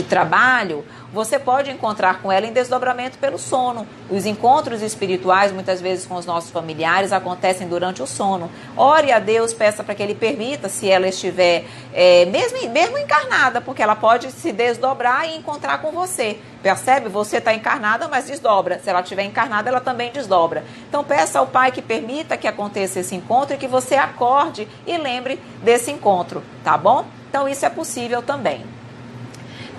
trabalho, você pode encontrar com ela em desdobramento pelo sono. Os encontros espirituais, muitas vezes com os nossos familiares, acontecem durante o sono. Ore a Deus, peça para que Ele permita, se ela estiver mesmo encarnada, porque ela pode se desdobrar e encontrar com você. Percebe? Você está encarnada, mas desdobra. Se ela estiver encarnada, ela também desdobra. Então peça ao Pai que permita que aconteça esse encontro e que você acorde e lembre desse encontro, tá bom? Então isso é possível também.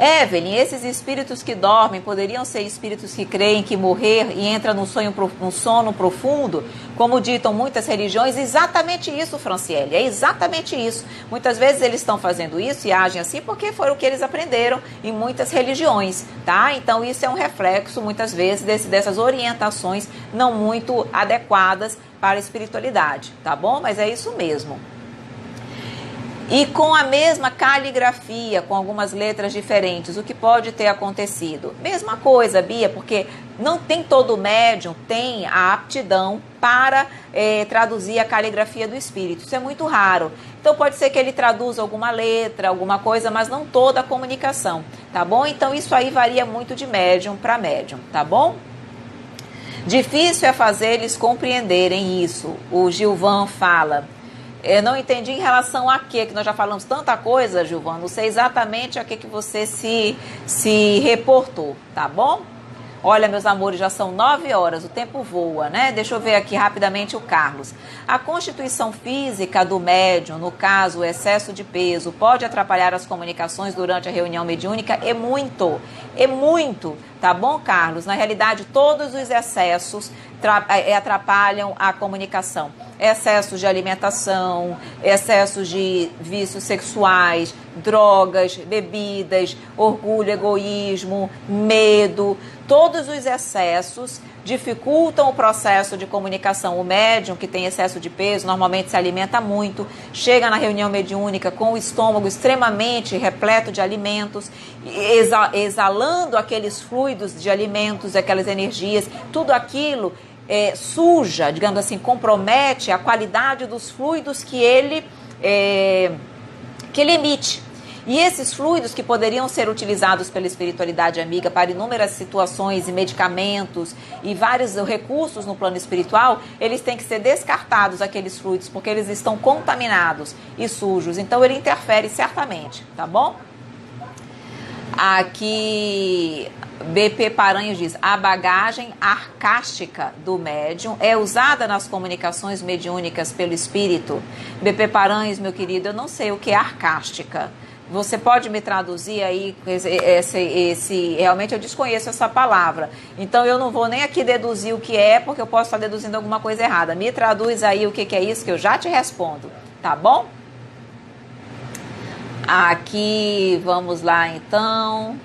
Evelyn, esses espíritos que dormem poderiam ser espíritos que creem que morrer e entra no sono profundo, como ditam muitas religiões? Exatamente isso, Franciele, é exatamente isso. Muitas vezes eles estão fazendo isso e agem assim porque foi o que eles aprenderam em muitas religiões, tá? Então isso é um reflexo, muitas vezes, dessas orientações não muito adequadas para a espiritualidade, tá bom? Mas é isso mesmo. E com a mesma caligrafia, com algumas letras diferentes, o que pode ter acontecido? Mesma coisa, Bia, porque não tem todo médium, tem a aptidão para traduzir a caligrafia do espírito. Isso é muito raro. Então pode ser que ele traduza alguma letra, alguma coisa, mas não toda a comunicação, tá bom? Então isso aí varia muito de médium para médium, tá bom? Difícil é fazer eles compreenderem isso. O Gilvan fala... Eu não entendi em relação a quê, que nós já falamos tanta coisa, Gilvan, não sei exatamente a que você se reportou, tá bom? Olha, meus amores, já são 9 horas, o tempo voa, né? Deixa eu ver aqui rapidamente o Carlos. A constituição física do médium, no caso, o excesso de peso, pode atrapalhar as comunicações durante a reunião mediúnica? É muito, tá bom, Carlos? Na realidade, todos os excessos atrapalham a comunicação. Excessos de alimentação, excessos de vícios sexuais, drogas, bebidas, orgulho, egoísmo, medo. Todos os excessos dificultam o processo de comunicação. O médium que tem excesso de peso normalmente se alimenta muito, chega na reunião mediúnica com o estômago extremamente repleto de alimentos, exalando aqueles fluidos de alimentos, aquelas energias, tudo aquilo suja, digamos assim, compromete a qualidade dos fluidos que ele emite. E esses fluidos que poderiam ser utilizados pela espiritualidade amiga para inúmeras situações e medicamentos e vários recursos no plano espiritual, eles têm que ser descartados, aqueles fluidos, porque eles estão contaminados e sujos. Então ele interfere certamente, tá bom? Aqui... BP Paranhos diz, a bagagem arcástica do médium é usada nas comunicações mediúnicas pelo espírito? BP Paranhos, meu querido, eu não sei o que é arcástica. Você pode me traduzir aí, realmente eu desconheço essa palavra. Então eu não vou nem aqui deduzir o que é, porque eu posso estar deduzindo alguma coisa errada. Me traduz aí o que é isso, que eu já te respondo, tá bom? Aqui, vamos lá então...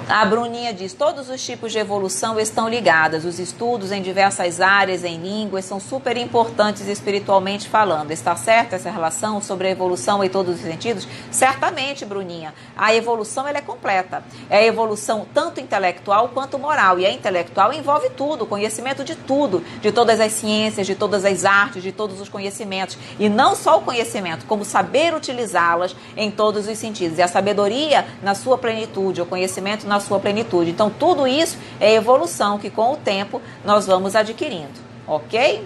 A Bruninha diz, todos os tipos de evolução estão ligados. Os estudos em diversas áreas, em línguas, são super importantes espiritualmente falando. Está certa essa relação sobre a evolução em todos os sentidos? Certamente, Bruninha. A evolução ela é completa. É a evolução tanto intelectual quanto moral. E a intelectual envolve tudo, conhecimento de tudo, de todas as ciências, de todas as artes, de todos os conhecimentos. E não só o conhecimento, como saber utilizá-las em todos os sentidos. E a sabedoria na sua plenitude, o conhecimento na sua plenitude. Então, tudo isso é evolução que com o tempo nós vamos adquirindo, ok?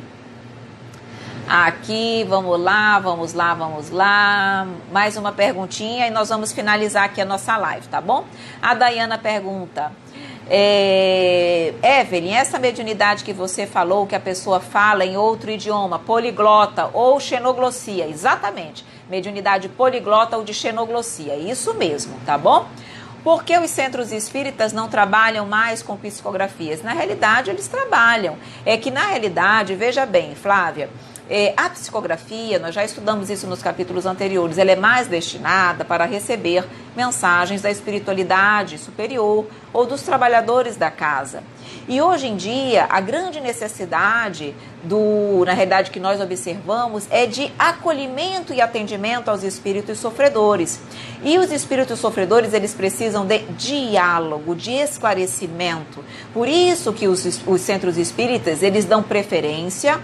Aqui, vamos lá. Mais uma perguntinha e nós vamos finalizar aqui a nossa live, tá bom? A Dayana pergunta... Evelyn, essa mediunidade que você falou, que a pessoa fala em outro idioma, poliglota ou xenoglossia, exatamente, mediunidade poliglota ou de xenoglossia, isso mesmo, tá bom? Por que os centros espíritas não trabalham mais com psicografias? Na realidade, eles trabalham. É que, na realidade, veja bem, Flávia, A psicografia, nós já estudamos isso nos capítulos anteriores, ela é mais destinada para receber mensagens da espiritualidade superior ou dos trabalhadores da casa. E hoje em dia, a grande necessidade na realidade que nós observamos é de acolhimento e atendimento aos espíritos sofredores. E os espíritos sofredores, eles precisam de diálogo, de esclarecimento. Por isso que os centros espíritas, eles dão preferência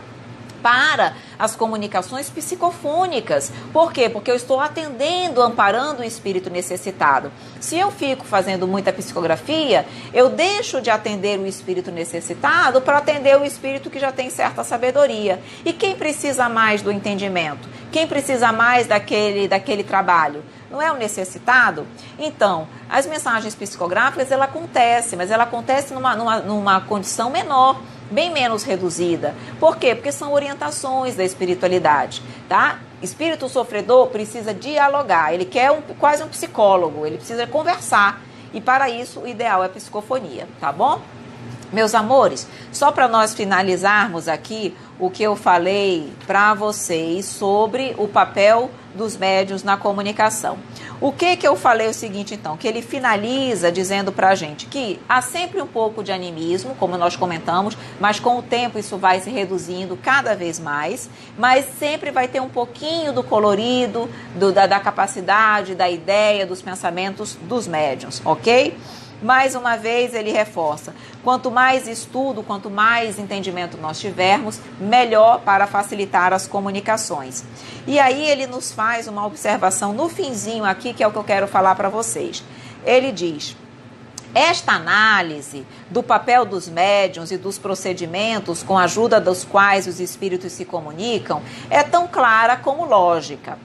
para as comunicações psicofônicas. Por quê? Porque eu estou atendendo, amparando o espírito necessitado. Se eu fico fazendo muita psicografia, eu deixo de atender o espírito necessitado para atender o espírito que já tem certa sabedoria. E quem precisa mais do entendimento? Quem precisa mais daquele trabalho? Não é o necessitado? Então, as mensagens psicográficas, ela acontece, mas ela acontece numa condição menor, bem menos reduzida. Por quê? Porque são orientações da espiritualidade, tá? Espírito sofredor precisa dialogar, ele quer quase um psicólogo, ele precisa conversar. E para isso, o ideal é a psicofonia, tá bom? Meus amores, só para nós finalizarmos aqui o que eu falei para vocês sobre o papel dos médiuns na comunicação. O que eu falei é o seguinte, então, que ele finaliza dizendo para a gente que há sempre um pouco de animismo, como nós comentamos, mas com o tempo isso vai se reduzindo cada vez mais, mas sempre vai ter um pouquinho do colorido, da capacidade, da ideia, dos pensamentos dos médiuns, ok? Mais uma vez ele reforça, quanto mais estudo, quanto mais entendimento nós tivermos, melhor para facilitar as comunicações. E aí ele nos faz uma observação no finzinho aqui, que é o que eu quero falar para vocês. Ele diz: esta análise do papel dos médiuns e dos procedimentos com a ajuda dos quais os espíritos se comunicam é tão clara como lógica.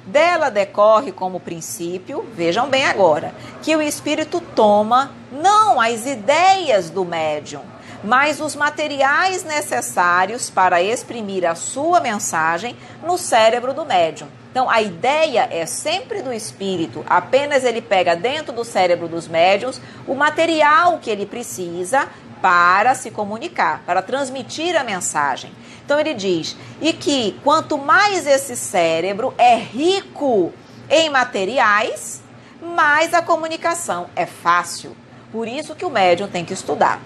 Dela decorre como princípio, vejam bem agora, que o espírito toma não as ideias do médium, mas os materiais necessários para exprimir a sua mensagem no cérebro do médium. Então, a ideia é sempre do espírito, apenas ele pega dentro do cérebro dos médiuns o material que ele precisa para se comunicar, para transmitir a mensagem. Então ele diz, e que quanto mais esse cérebro é rico em materiais, mais a comunicação é fácil. Por isso que o médium tem que estudar.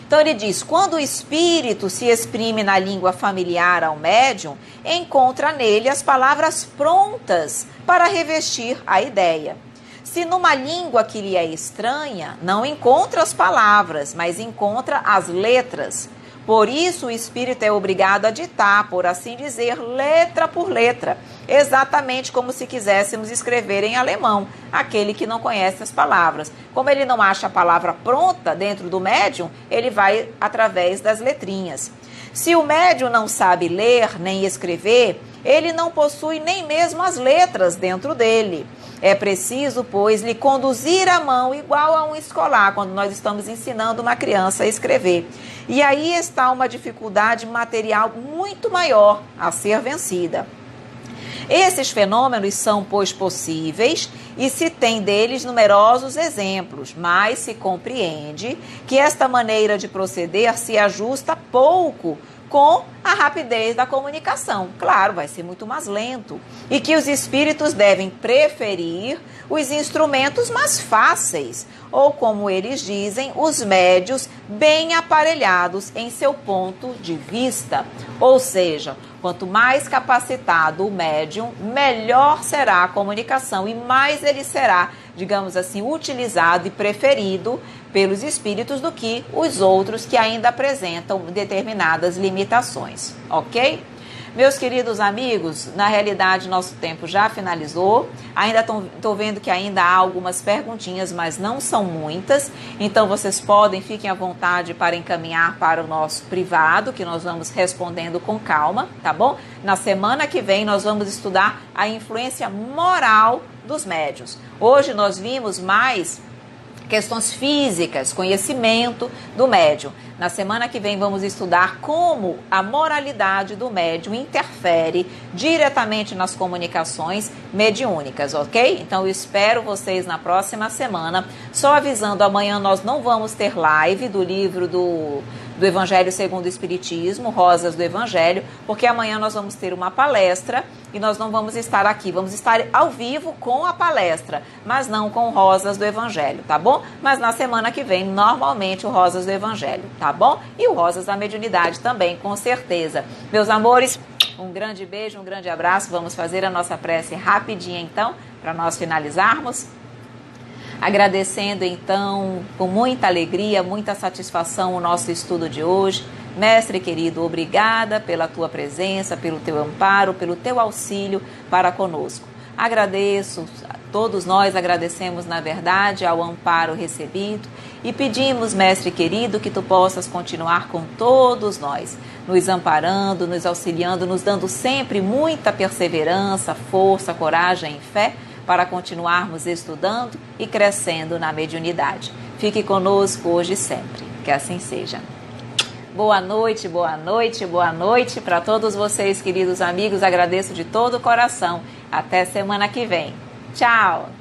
Então ele diz, quando o espírito se exprime na língua familiar ao médium, encontra nele as palavras prontas para revestir a ideia. Se numa língua que lhe é estranha, não encontra as palavras, mas encontra as letras. Por isso o espírito é obrigado a ditar, por assim dizer, letra por letra, exatamente como se quiséssemos escrever em alemão, aquele que não conhece as palavras. Como ele não acha a palavra pronta dentro do médium, ele vai através das letrinhas. Se o médium não sabe ler nem escrever, ele não possui nem mesmo as letras dentro dele. É preciso, pois, lhe conduzir a mão igual a um escolar, quando nós estamos ensinando uma criança a escrever. E aí está uma dificuldade material muito maior a ser vencida. Esses fenômenos são, pois, possíveis e se tem deles numerosos exemplos, mas se compreende que esta maneira de proceder se ajusta pouco com a rapidez da comunicação. Claro, vai ser muito mais lento. E que os espíritos devem preferir os instrumentos mais fáceis, ou como eles dizem, os médios bem aparelhados em seu ponto de vista. Ou seja, quanto mais capacitado o médium, melhor será a comunicação e mais ele será, digamos assim, utilizado e preferido pelos espíritos do que os outros que ainda apresentam determinadas limitações, ok? Meus queridos amigos, na realidade nosso tempo já finalizou, ainda estou vendo que ainda há algumas perguntinhas, mas não são muitas, então vocês fiquem à vontade para encaminhar para o nosso privado, que nós vamos respondendo com calma, tá bom? Na semana que vem nós vamos estudar a influência moral dos médiuns. Hoje nós vimos mais questões físicas, conhecimento do médium. Na semana que vem vamos estudar como a moralidade do médium interfere diretamente nas comunicações mediúnicas, ok? Então eu espero vocês na próxima semana. Só avisando, amanhã nós não vamos ter live do livro do do Evangelho segundo o Espiritismo, Rosas do Evangelho, porque amanhã nós vamos ter uma palestra e nós não vamos estar aqui, vamos estar ao vivo com a palestra, mas não com Rosas do Evangelho, tá bom? Mas na semana que vem, normalmente o Rosas do Evangelho, tá bom? E o Rosas da Mediunidade também, com certeza. Meus amores, um grande beijo, um grande abraço. Vamos fazer a nossa prece rapidinha então, para nós finalizarmos. Agradecendo então, com muita alegria, muita satisfação o nosso estudo de hoje. Mestre querido, obrigada pela tua presença, pelo teu amparo, pelo teu auxílio para conosco. Agradeço, todos nós agradecemos na verdade ao amparo recebido e pedimos, Mestre querido, que tu possas continuar com todos nós, nos amparando, nos auxiliando, nos dando sempre muita perseverança, força, coragem e fé, para continuarmos estudando e crescendo na mediunidade. Fique conosco hoje e sempre. Que assim seja. Boa noite, boa noite, boa noite para todos vocês, queridos amigos. Agradeço de todo o coração. Até semana que vem. Tchau!